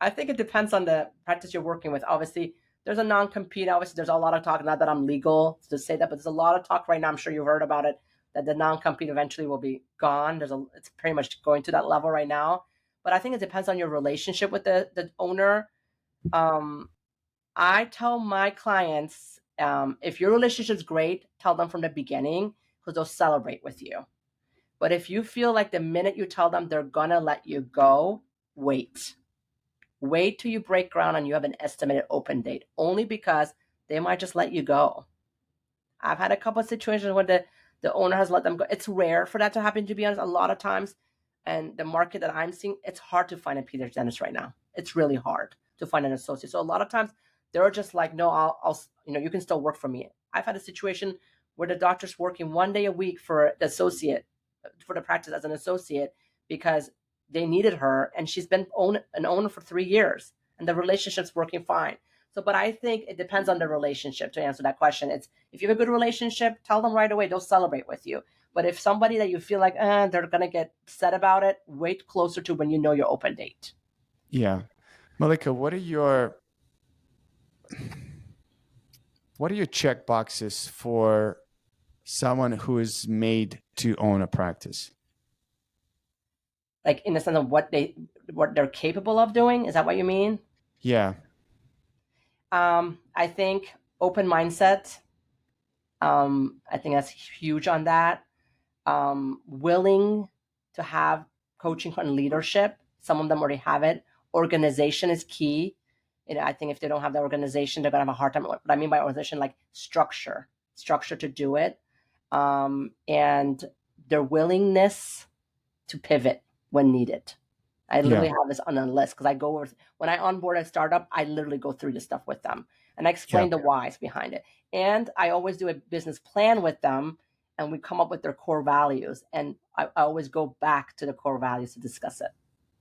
I think it depends on the practice you're working with. Obviously, there's a non-compete. Obviously, there's a lot of talk, not that I'm legal to say that, but there's a lot of talk right now. I'm sure you've heard about it, that the non-compete eventually will be gone. It's pretty much going to that level right now. But I think it depends on your relationship with the owner. I tell my clients, if your relationship is great, tell them from the beginning, because they'll celebrate with you. But if you feel like the minute you tell them they're going to let you go, wait. Wait till you break ground and you have an estimated open date, only because they might just let you go. I've had a couple of situations where the owner has let them go. It's rare for that to happen, to be honest, a lot of times. And the market that I'm seeing, it's hard to find a pediatric dentist right now. It's really hard to find an associate. So a lot of times they're just like, no, I'll you can still work for me. I've had a situation where the doctor's working 1 day a week for the associate, for the practice as an associate, because they needed her, and she's been an owner for 3 years, and the relationship's working fine. So, but I think it depends on the relationship to answer that question. It's, if you have a good relationship, tell them right away. They'll celebrate with you. But if somebody that you feel like they're going to get upset about it, wait closer to when you know your open date. Yeah. Malika, what are your check boxes for someone who is made to own a practice? Like, in the sense of what they're capable of doing? Is that what you mean? Yeah. I think open mindset. I think that's huge on that. Willing to have coaching and leadership. Some of them already have it. Organization is key. I think if they don't have the organization, they're gonna have a hard time. What I mean by organization, like structure to do it, and their willingness to pivot when needed. I literally have this on a list, because I go over, when I onboard a startup, I literally go through this stuff with them and I explain the whys behind it. And I always do a business plan with them, and we come up with their core values. And I always go back to the core values to discuss it.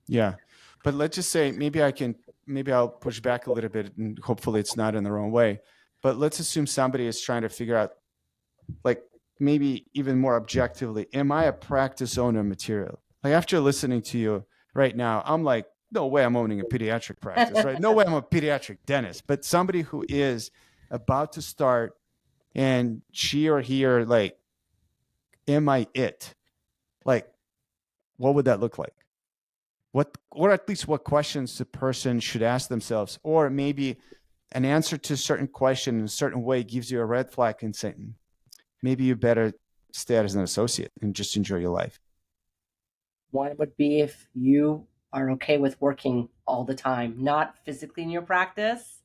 Yeah. But let's just say, maybe I'll push back a little bit, and hopefully it's not in the wrong way. But let's assume somebody is trying to figure out, like, maybe even more objectively, am I a practice owner material? Like, after listening to you right now, I'm like, no way I'm owning a pediatric practice, right? No way I'm a pediatric dentist. But somebody who is about to start, and she or he are like, am I it? Like, what would that look like? Or at least what questions the person should ask themselves, or maybe an answer to a certain question in a certain way gives you a red flag and saying, maybe you better stay as an associate and just enjoy your life. One would be if you are okay with working all the time, not physically in your practice,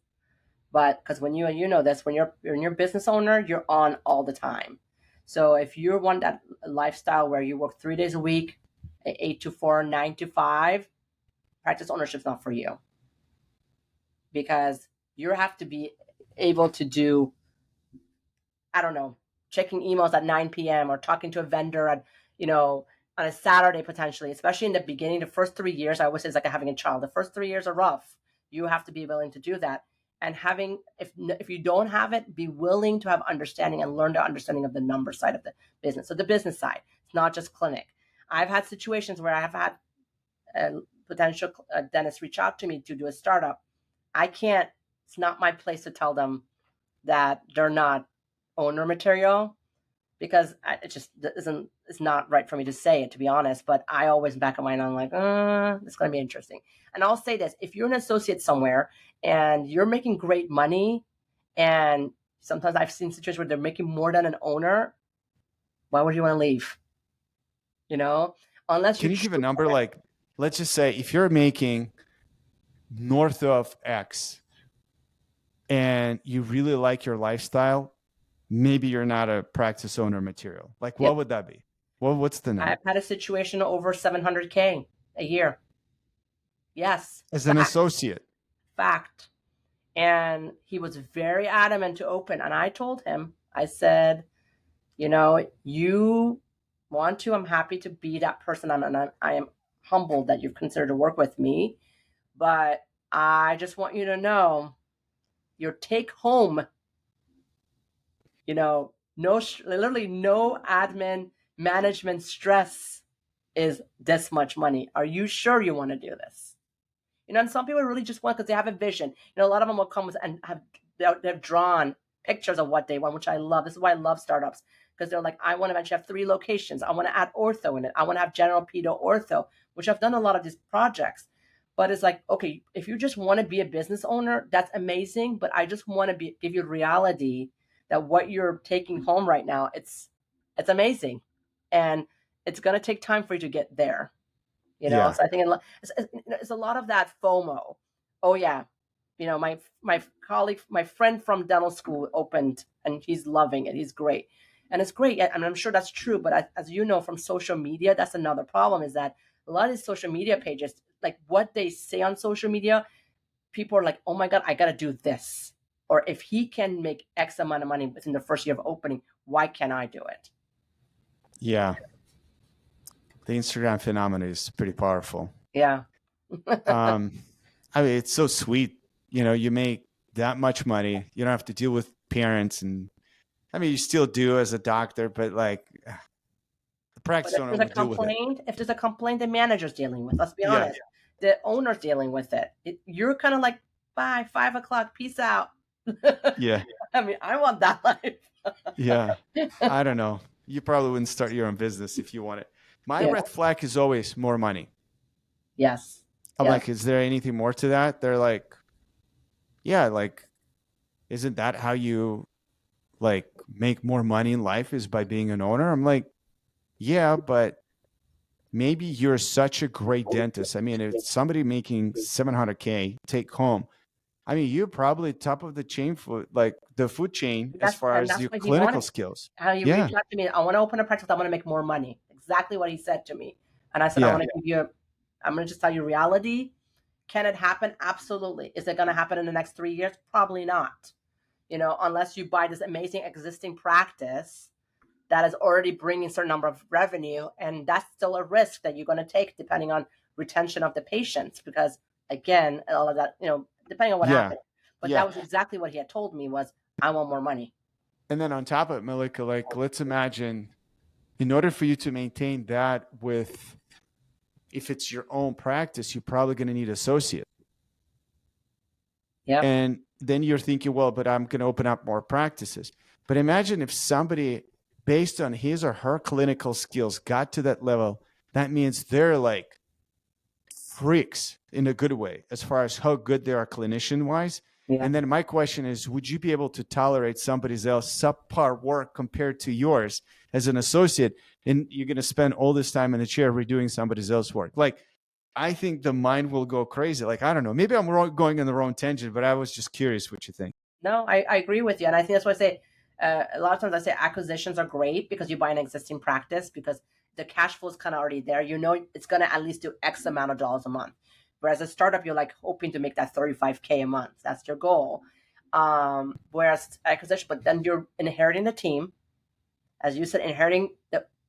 but because when you know this, when you're your business owner, you're on all the time. So if you want that lifestyle where you work 3 days a week, 8 to 4, 9 to 5, practice ownership's not for you, because you have to be able to do, I don't know, checking emails at 9 p.m. or talking to a vendor at, on a Saturday potentially, especially in the beginning, the first 3 years. I always say it's like having a child. The first 3 years are rough. You have to be willing to do that. And if you don't have it, be willing to have understanding and learn the understanding of the number side of the business. So the business side, it's not just clinic. I've had situations where I have had a potential dentist reach out to me to do a startup. It's not my place to tell them that they're not owner material, because it's not right for me to say it, to be honest. But I always back of my mind, I'm like, it's going to be interesting. And I'll say this: if you're an associate somewhere and you're making great money, and sometimes I've seen situations where they're making more than an owner, why would you want to leave? Unless Can you give a number? Like, let's just say if you're making north of X and you really like your lifestyle, maybe you're not a practice owner material. Like, what would that be? What's the number? I've had a situation over $700K a year. Yes. As an associate. Fact. And he was very adamant to open. And I told him, I said, you want to, I'm happy to be that person. And I am humbled that you've considered to work with me. But I just want you to know your take home, literally no admin management stress is this much money. Are you sure you want to do this? And some people really just want, because they have a vision. A lot of them will come and they've drawn pictures of what they want, which I love. This is why I love startups, because they're like, I want to eventually have 3 locations. I want to add ortho in it. I want to have general pedo ortho, which I've done a lot of these projects. But it's like, okay, if you just want to be a business owner, that's amazing. But I just want to give you reality that what you're taking home right now, it's amazing. And it's going to take time for you to get there. So I think it's a lot of that FOMO. Oh yeah. My colleague, my friend from dental school opened and he's loving it. He's great. And it's great. And I'm sure that's true. But as you know, from social media, that's another problem, is that a lot of these social media pages, like what they say on social media, people are like, oh my God, I got to do this. Or if he can make X amount of money within the first year of opening, why can't I do it? Yeah. The Instagram phenomenon is pretty powerful. Yeah. I mean, it's so sweet. You make that much money. You don't have to deal with parents. And I mean, you still do as a doctor, but like the practice owner will deal with it. If there's a complaint, the manager's dealing with, let's be honest. The owner's dealing with it. You're kind of like, bye, 5 o'clock, peace out. Yeah. I mean, I want that life. Yeah. I don't know. You probably wouldn't start your own business if you want it. My red flag is always more money. Yes. I'm like, is there anything more to that? They're like, yeah, like, isn't that how you like make more money in life, is by being an owner? I'm like, yeah, but maybe you're such a great dentist. I mean, if somebody making $700K take home, I mean, you're probably top of the chain for like the food chain as far as your clinical skills. How he reached out to me, I want to open a practice. I want to make more money. Exactly what he said to me. And I said, I'm going to just tell you reality. Can it happen? Absolutely. Is it going to happen in the next 3 years? Probably not. Unless you buy this amazing existing practice that is already bringing a certain number of revenue. And that's still a risk that you're going to take depending on retention of the patients. Because again, all of that, depending on what happened. But that was exactly what he had told me, was I want more money. And then on top of it, Malika, like, let's imagine, in order for you to maintain that if it's your own practice, you're probably going to need associate. Yeah. And then you're thinking, well, but I'm going to open up more practices. But imagine if somebody, based on his or her clinical skills, got to that level, that means they're like freaks in a good way, as far as how good they are clinician wise. Yeah. And then my question is, would you be able to tolerate somebody else subpar work compared to yours as an associate? And you're going to spend all this time in the chair redoing somebody else's work. Like, I think the mind will go crazy. Like, I don't know, maybe I'm going in the wrong tangent, but I was just curious what you think. No, I agree with you. And I think that's why I say, a lot of times I say acquisitions are great because you buy an existing practice, because the cash flow is kind of already there. It's going to at least do X amount of dollars a month. Whereas a startup, you're like hoping to make that $35K a month. That's your goal. Whereas acquisition, but then you're inheriting the team. as you said, inheriting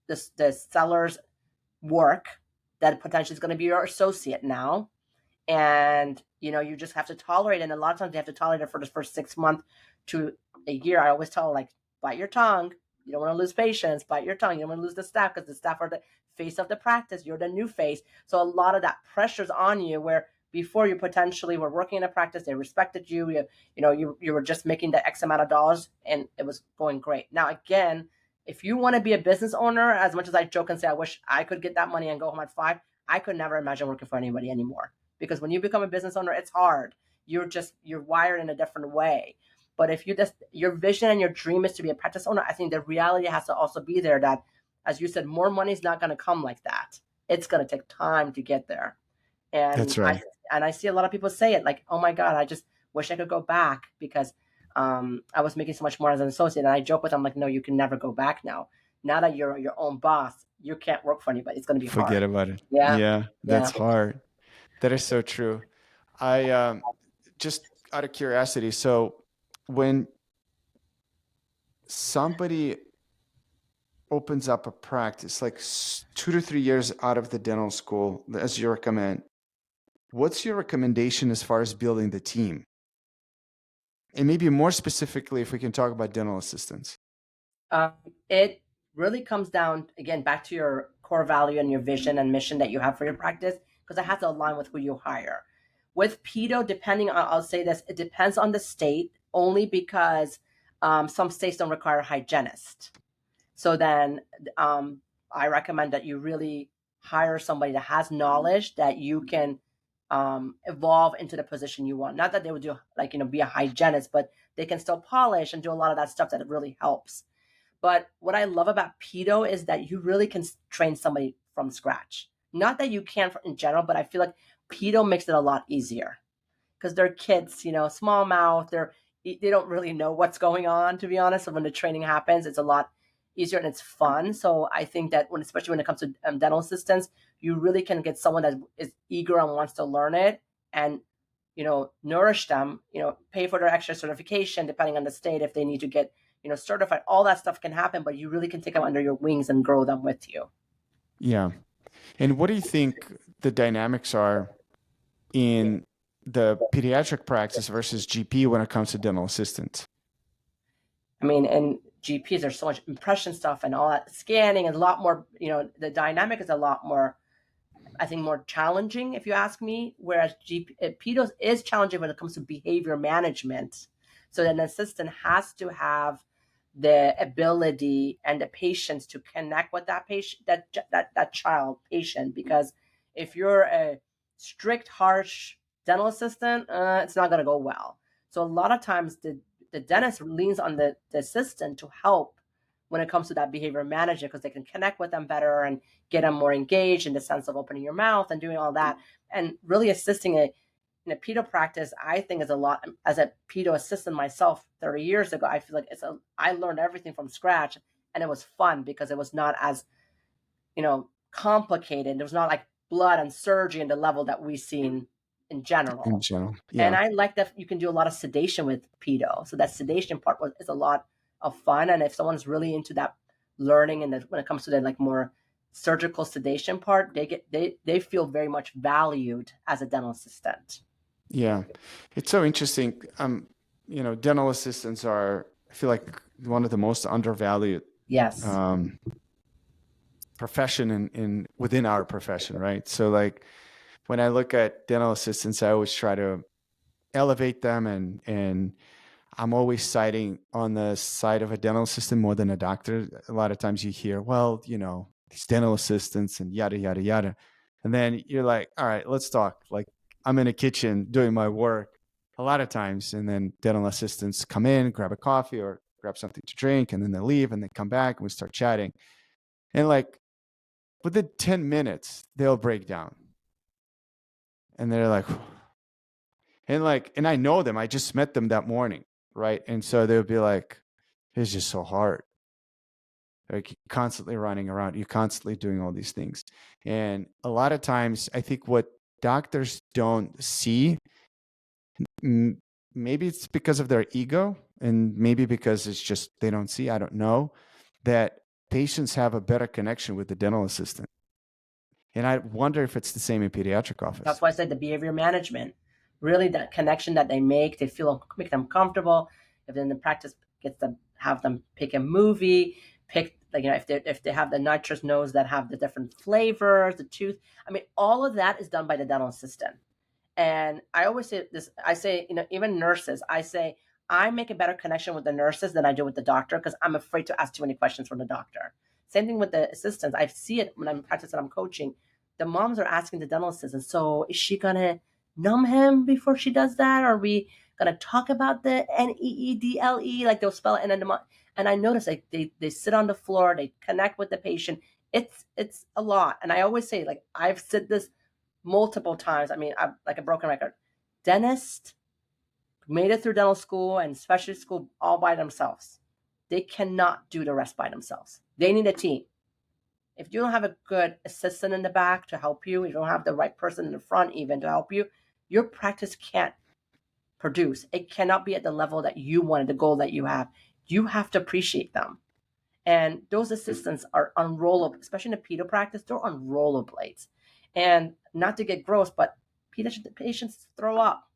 the seller's work that potentially is going to be your associate now. And, you just have to tolerate it. And a lot of times you have to tolerate it for the first 6 months to a year. I always tell, like, bite your tongue. You don't want to lose patients. Bite your tongue. You don't want to lose the staff, because the staff are the face of the practice. You're the new face. So a lot of that pressure's on you, where before you potentially were working in a practice, they respected you. You were just making the X amount of dollars and it was going great. Now, again, if you want to be a business owner, as much as I joke and say, I wish I could get that money and go home at 5, I could never imagine working for anybody anymore. Because when you become a business owner, it's hard. You're wired in a different way. But if your vision and your dream is to be a practice owner, I think the reality has to also be there that, as you said, more money is not going to come like that. It's going to take time to get there. And That's right. I see a lot of people say it, like, oh my God, I just wish I could go back, because I was making so much more as an associate. And I joke with them, like, no, you can never go back now. Now that you're your own boss, you can't work for anybody. It's going to be hard. Forget about it. Yeah. Yeah, that's Yeah. hard. That is so true. I just out of curiosity, so when somebody opens up a practice, like 2 to 3 years out of the dental school, as you recommend, what's your recommendation as far as building the team? And maybe more specifically, if we can talk about dental assistants. It really comes down, again, back to your core value and your vision and mission that you have for your practice, because it has to align with who you hire. With pedo, depending on, I'll say this, it depends on the state, only because some states don't require a hygienist. So then I recommend that you really hire somebody that has knowledge that you can evolve into the position you want. Not that they would do, like, be a hygienist, but they can still polish and do a lot of that stuff that really helps. But what I love about pedo is that you really can train somebody from scratch. Not that you can in general, but I feel like pedo makes it a lot easier, because they're kids, small mouth. They don't really know what's going on, to be honest. So when the training happens, it's a lot easier and it's fun. So I think that especially when it comes to dental assistants, you really can get someone that is eager and wants to learn it, and nourish them. Pay for their extra certification depending on the state if they need to get certified. All that stuff can happen, but you really can take them under your wings and grow them with you. Yeah. And what do you think the dynamics are in the pediatric practice versus GP when it comes to dental assistants? I mean, in GPs, there's so much impression stuff and all that scanning, and a lot more, the dynamic is a lot more, I think, more challenging, if you ask me. Whereas pedos is challenging when it comes to behavior management. So an assistant has to have the ability and the patience to connect with that patient, that child patient, because if you're a strict, harsh dental assistant, it's not going to go well. So a lot of times the dentist leans on the assistant to help when it comes to that behavior management, because they can connect with them better and get them more engaged in the sense of opening your mouth and doing all that, and really assisting in a pedo practice. I think is a lot. As a pedo assistant myself 30 years ago, I feel like I learned everything from scratch, and it was fun because it was not as complicated. There was not like blood and surgery in the level that we've seen in general. Yeah. And I like that you can do a lot of sedation with pedo. So that sedation part is a lot of fun. And if someone's really into that learning, and when it comes to the like more surgical sedation part, they feel very much valued as a dental assistant. Yeah. It's so interesting. Dental assistants are, I feel like, one of the most undervalued Yes. profession within our profession, right? So like when I look at dental assistants, I always try to elevate them, and I'm always siding on the side of a dental assistant more than a doctor. A lot of times you hear, well, these dental assistants and yada, yada, yada. And then you're like, all right, let's talk. Like, I'm in a kitchen doing my work a lot of times, and then dental assistants come in, grab a coffee or grab something to drink, and then they leave and they come back and we start chatting. And like within 10 minutes, they'll break down. And they're like, and I know them. I just met them that morning, right? And so they'll be like, it's just so hard. Like, you're constantly running around, you're constantly doing all these things. And a lot of times, I think what doctors don't see, maybe it's because of their ego, and maybe because it's just they don't see, I don't know, that patients have a better connection with the dental assistant. And I wonder if it's the same in pediatric office. That's why I said the behavior management, really that connection that they make make them comfortable. If then the practice gets to have them pick a movie, pick, like, if they have the nitrous nose that have the different flavors, the tooth. I mean, all of that is done by the dental assistant. And I always say this, I say, even nurses, I say, I make a better connection with the nurses than I do with the doctor because I'm afraid to ask too many questions from the doctor. Same thing with the assistants. I see it when I'm practicing, I'm coaching. The moms are asking the dental assistant, so is she going to numb him before she does that? Are we going to talk about the NEEDLE? Like they'll spell it. And I notice like they sit on the floor, they connect with the patient. It's a lot. And I always say, like, I've said this multiple times. I mean, I'm like a broken record. Dentists made it through dental school and specialty school all by themselves. They cannot do the rest by themselves. They need a team. If you don't have a good assistant in the back to help you, you don't have the right person in the front even to help you, your practice can't produce. It cannot be at the level that you wanted, the goal that you have. You have to appreciate them. And those assistants are unrollable, especially in the pedo practice, they're on rollerblades. And not to get gross, but pediatric patients throw up.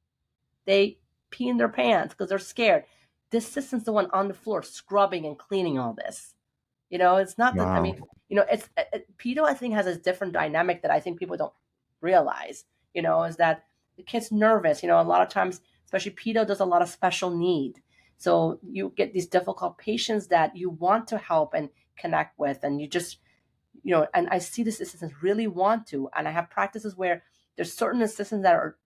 They pee in their pants because they're scared. The assistant's the one on the floor scrubbing and cleaning all this. It's not that, I Wow. mean, it's pedo, I think, has a different dynamic that I think people don't realize, is that the kid's nervous. A lot of times, especially pedo does a lot of special need. So you get these difficult patients that you want to help and connect with, and you just, and I see this assistants really want to, and I have practices where there's certain assistants that are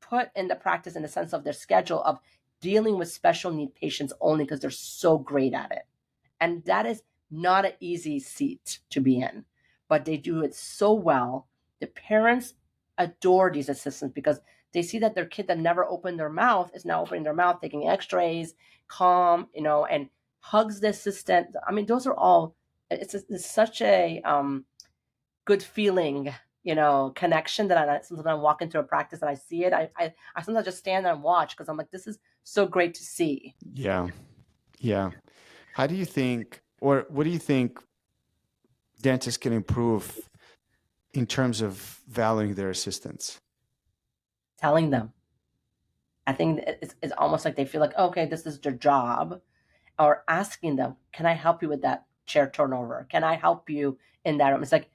put in the practice in the sense of their schedule of dealing with special need patients only because they're so great at it. And that is not an easy seat to be in, but they do it so well. The parents adore these assistants because they see that their kid that never opened their mouth is now opening their mouth, taking x-rays, calm, and hugs the assistant. I mean, those are all, it's such a good feeling, connection that sometimes I walk into a practice and I see it. I sometimes just stand there and watch because I'm like, this is so great to see. Yeah. Yeah. How do you think, or what do you think dentists can improve in terms of valuing their assistants? Telling them. I think it's almost like they feel like, okay, this is their job, or asking them, can I help you with that chair turnover? Can I help you in that room? It's like,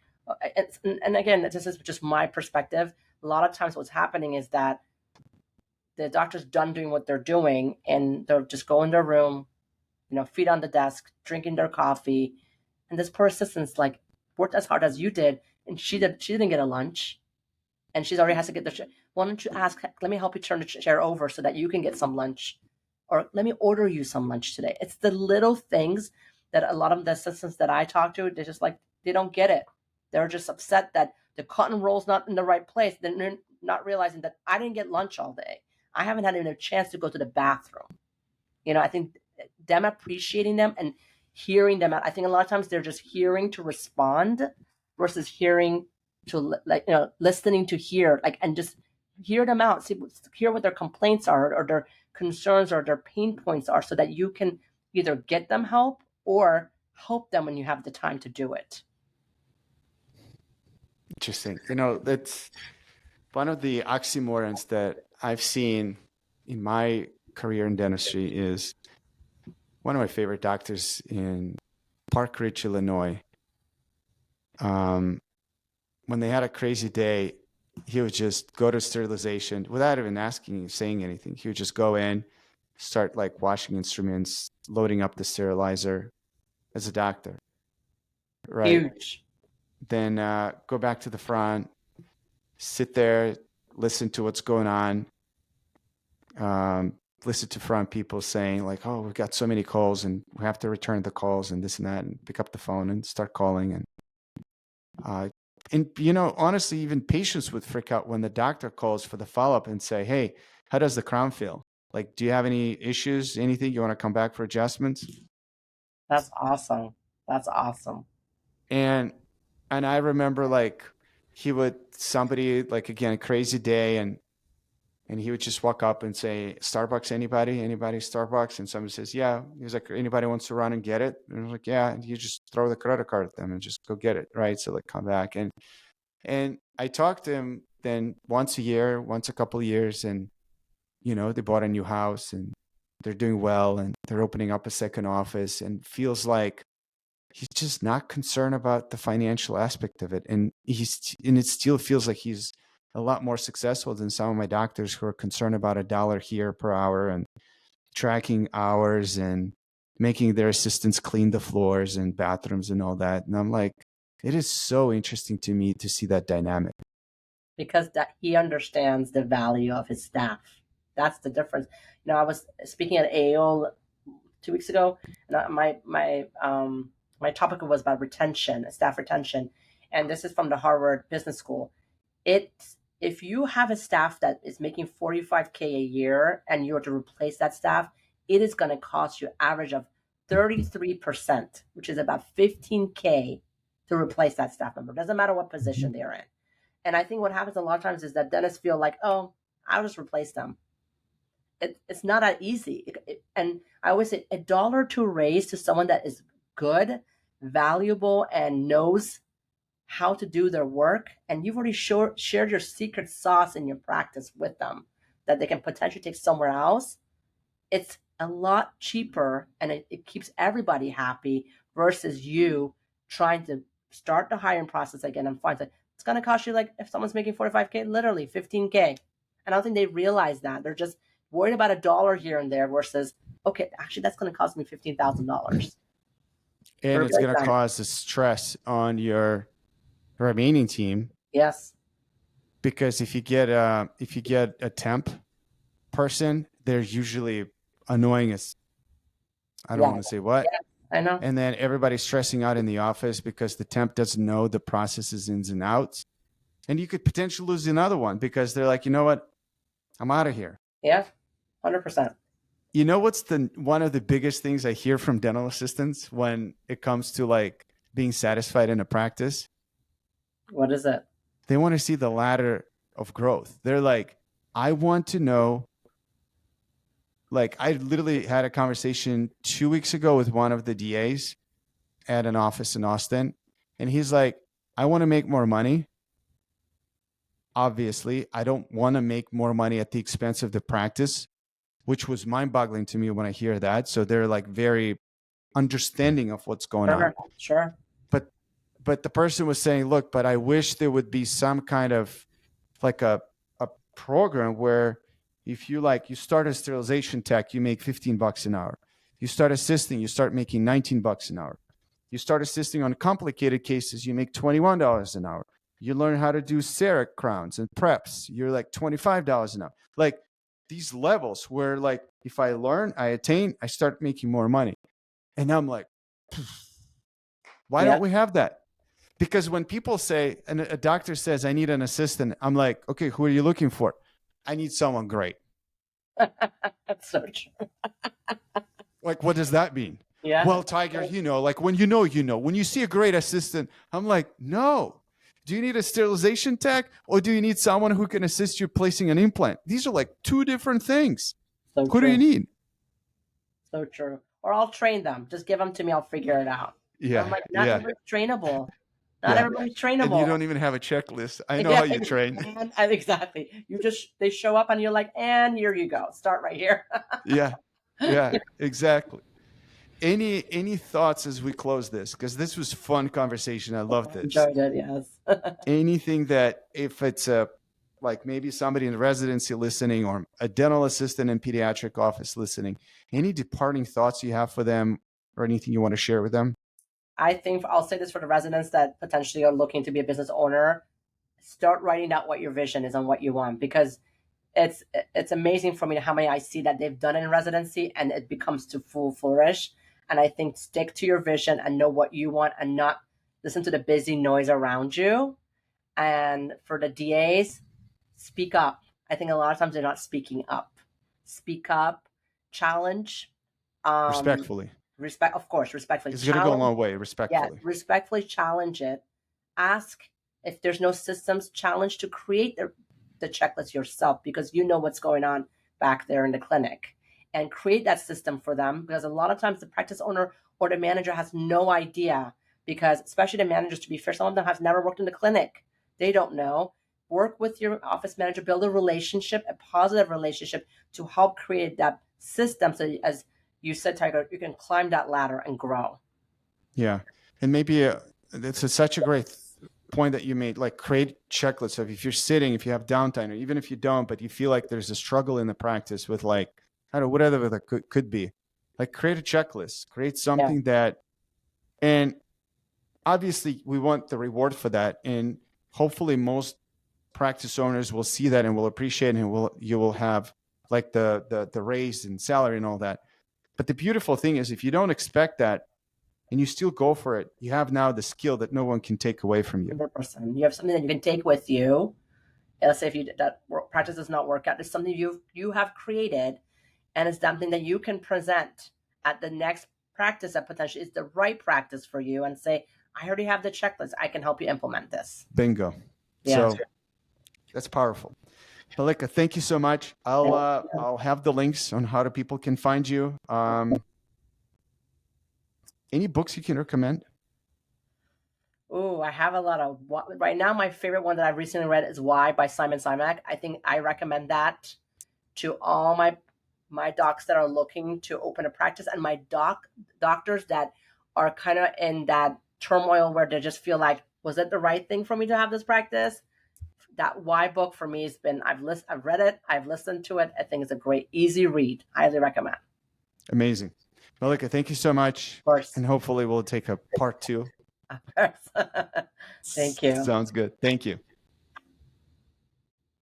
and again, this is just my perspective. A lot of times what's happening is that the doctor's done doing what they're doing and they'll just go in their room, feet on the desk, drinking their coffee. And this poor assistant's like, worked as hard as you did. And she didn't get a lunch. And she's already has to get the chair. Why don't you ask, let me help you turn the chair over so that you can get some lunch? Or let me order you some lunch today. It's the little things that a lot of the assistants that I talk to, they're just like, they don't get it. They're just upset that the cotton roll's not in the right place. They're not realizing that I didn't get lunch all day. I haven't had even a chance to go to the bathroom. I think them appreciating them and hearing them out. I think a lot of times they're just hearing to respond versus hearing to, like, listening to hear, like, and just hear them out, hear what their complaints are or their concerns or their pain points are so that you can either get them help or help them when you have the time to do it. Interesting. That's one of the oxymorons that I've seen in my career in dentistry is one of my favorite doctors in Park Ridge, Illinois. When they had a crazy day, he would just go to sterilization without even saying anything. He would just go in, start like washing instruments, loading up the sterilizer as a doctor. Right. Huge. Then go back to the front, sit there, listen to what's going on. Listen to front people saying like, oh, we've got so many calls and we have to return the calls and this and that, and pick up the phone and start calling. And honestly, even patients would freak out when the doctor calls for the follow-up and say, hey, how does the crown feel? Like, do you have any issues, anything you want to come back for adjustments? That's awesome. That's awesome. And I remember like somebody like, again, crazy day, and And he would just walk up and say, Starbucks, anybody Starbucks? And somebody says, yeah. He was like, anybody wants to run and get it? And I was like, yeah. And you just throw the credit card at them and just go get it. Right. So like come back. And I talked to him then once a couple of years. And, you know, they bought a new house and they're doing well and they're opening up a second office, and feels like he's just not concerned about the financial aspect of it. And it still feels like he's a lot more successful than some of my doctors who are concerned about $1 here per hour and tracking hours and making their assistants clean the floors and bathrooms and all that. And I'm like, it is so interesting to me to see that dynamic. Because that he understands the value of his staff. That's the difference. You know, I was speaking at AO 2 weeks ago, and my topic was about retention, staff retention, and this is from the Harvard Business School. If you have a staff that is making $45K a year and you are to replace that staff, it is going to cost you an average of 33%, which is about $15K to replace that staff member. Doesn't matter what position they're in. And I think what happens a lot of times is that dentists feel like, oh, I'll just replace them. It's not that easy. And I always say $1 or $2 raise to someone that is good, valuable, and knows how to do their work, and you've already shared your secret sauce in your practice with them that they can potentially take somewhere else. It's a lot cheaper, and it keeps everybody happy versus you trying to start the hiring process again and find that it's going to cost you, like, if someone's making 45K, literally 15K. And I don't think they realize that. They're just worried about $1 here and there versus, okay, actually that's going to cost me $15,000. And it's going to cause the stress on your remaining team. Yes. Because if you get a temp person, they're usually annoying as I don't want to say what. Yeah, I know. And then everybody's stressing out in the office because the temp doesn't know the processes ins and outs. And you could potentially lose another one because they're like, you know what? I'm out of here. Yeah, 100%. You know what's one of the biggest things I hear from dental assistants when it comes to like being satisfied in a practice? What is it? They want to see the ladder of growth. They're like, I want to know. Like, I literally had a conversation 2 weeks ago with one of the DAs at an office in Austin. And he's like, I want to make more money. Obviously, I don't want to make more money at the expense of the practice, which was mind-boggling to me when I hear that. So they're like very understanding of what's going on. Sure. But the person was saying, look, but I wish there would be some kind of like a program where if you start a sterilization tech, you make $15 an hour. You start assisting, you start making $19 an hour. You start assisting on complicated cases, you make $21 an hour. You learn how to do CEREC crowns and preps, you're like $25 an hour. Like these levels where like if I learn, I attain, I start making more money. And I'm like, why don't we have that? Because when people say, and a doctor says, I need an assistant, I'm like, okay, who are you looking for? I need someone great. That's so true. Like, what does that mean? Yeah. Well, Tiger, like when you know, when you see a great assistant, I'm like, no. Do you need a sterilization tech or do you need someone who can assist you placing an implant? These are like two different things. So who do you need? So true. Or I'll train them. Just give them to me. I'll figure it out. Yeah. I'm like, not everybody's trainable. Not everybody's trainable. And you don't even have a checklist. I know how you train. Exactly. They show up and you're like, and here you go. Start right here. Yeah, exactly. Any thoughts as we close this? Because this was fun conversation. I love this. Enjoyed it, yes. Anything that if it's like maybe somebody in residency listening or a dental assistant in pediatric office listening, any departing thoughts you have for them or anything you want to share with them? I think I'll say this for the residents that potentially are looking to be a business owner. Start writing out what your vision is and what you want, because it's amazing for me how many I see that they've done in residency and it becomes to full flourish. And I think stick to your vision and know what you want and not listen to the busy noise around you. And for the DAs, speak up. I think a lot of times they're not speaking up. Speak up, challenge. Respectfully. Of course, respectfully. It's going to go a long way, respectfully. Yeah, respectfully challenge it. Ask if there's no systems, challenge to create the checklist yourself because you know what's going on back there in the clinic, and create that system for them, because a lot of times the practice owner or the manager has no idea, because especially the managers, to be fair, some of them have never worked in the clinic. They don't know. Work with your office manager, build a relationship, a positive relationship, to help create that system so, as you said, Tiger, you can climb that ladder and grow. Yeah. And maybe it's such a great point that you made, like create checklists of if you're sitting, if you have downtime, or even if you don't, but you feel like there's a struggle in the practice with like, I don't know, whatever that could be, like create a checklist, create something that, and obviously we want the reward for that. And hopefully most practice owners will see that and will appreciate it, and you will have like the raise in salary and all that. But the beautiful thing is, if you don't expect that and you still go for it, you have now the skill that no one can take away from you. 100%. You have something that you can take with you. Let's say if that practice does not work out, it's something you have created, and it's something that you can present at the next practice that potentially is the right practice for you, and say, I already have the checklist. I can help you implement this. Bingo. Yeah. So that's powerful. Malika, thank you so much. I'll have the links on how people can find you. Any books you can recommend? Oh, I have a lot of, right now my favorite one that I've recently read is Why by Simon Sinek. I think I recommend that to all my docs that are looking to open a practice, and my doctors that are kind of in that turmoil where they just feel like, was it the right thing for me to have this practice? That Why book for me has been, I've read it, I've listened to it. I think it's a great, easy read. Highly recommend. Amazing. Malika, thank you so much. Of course. And hopefully we'll take a part 2. Of course. Thank you. Sounds good. Thank you.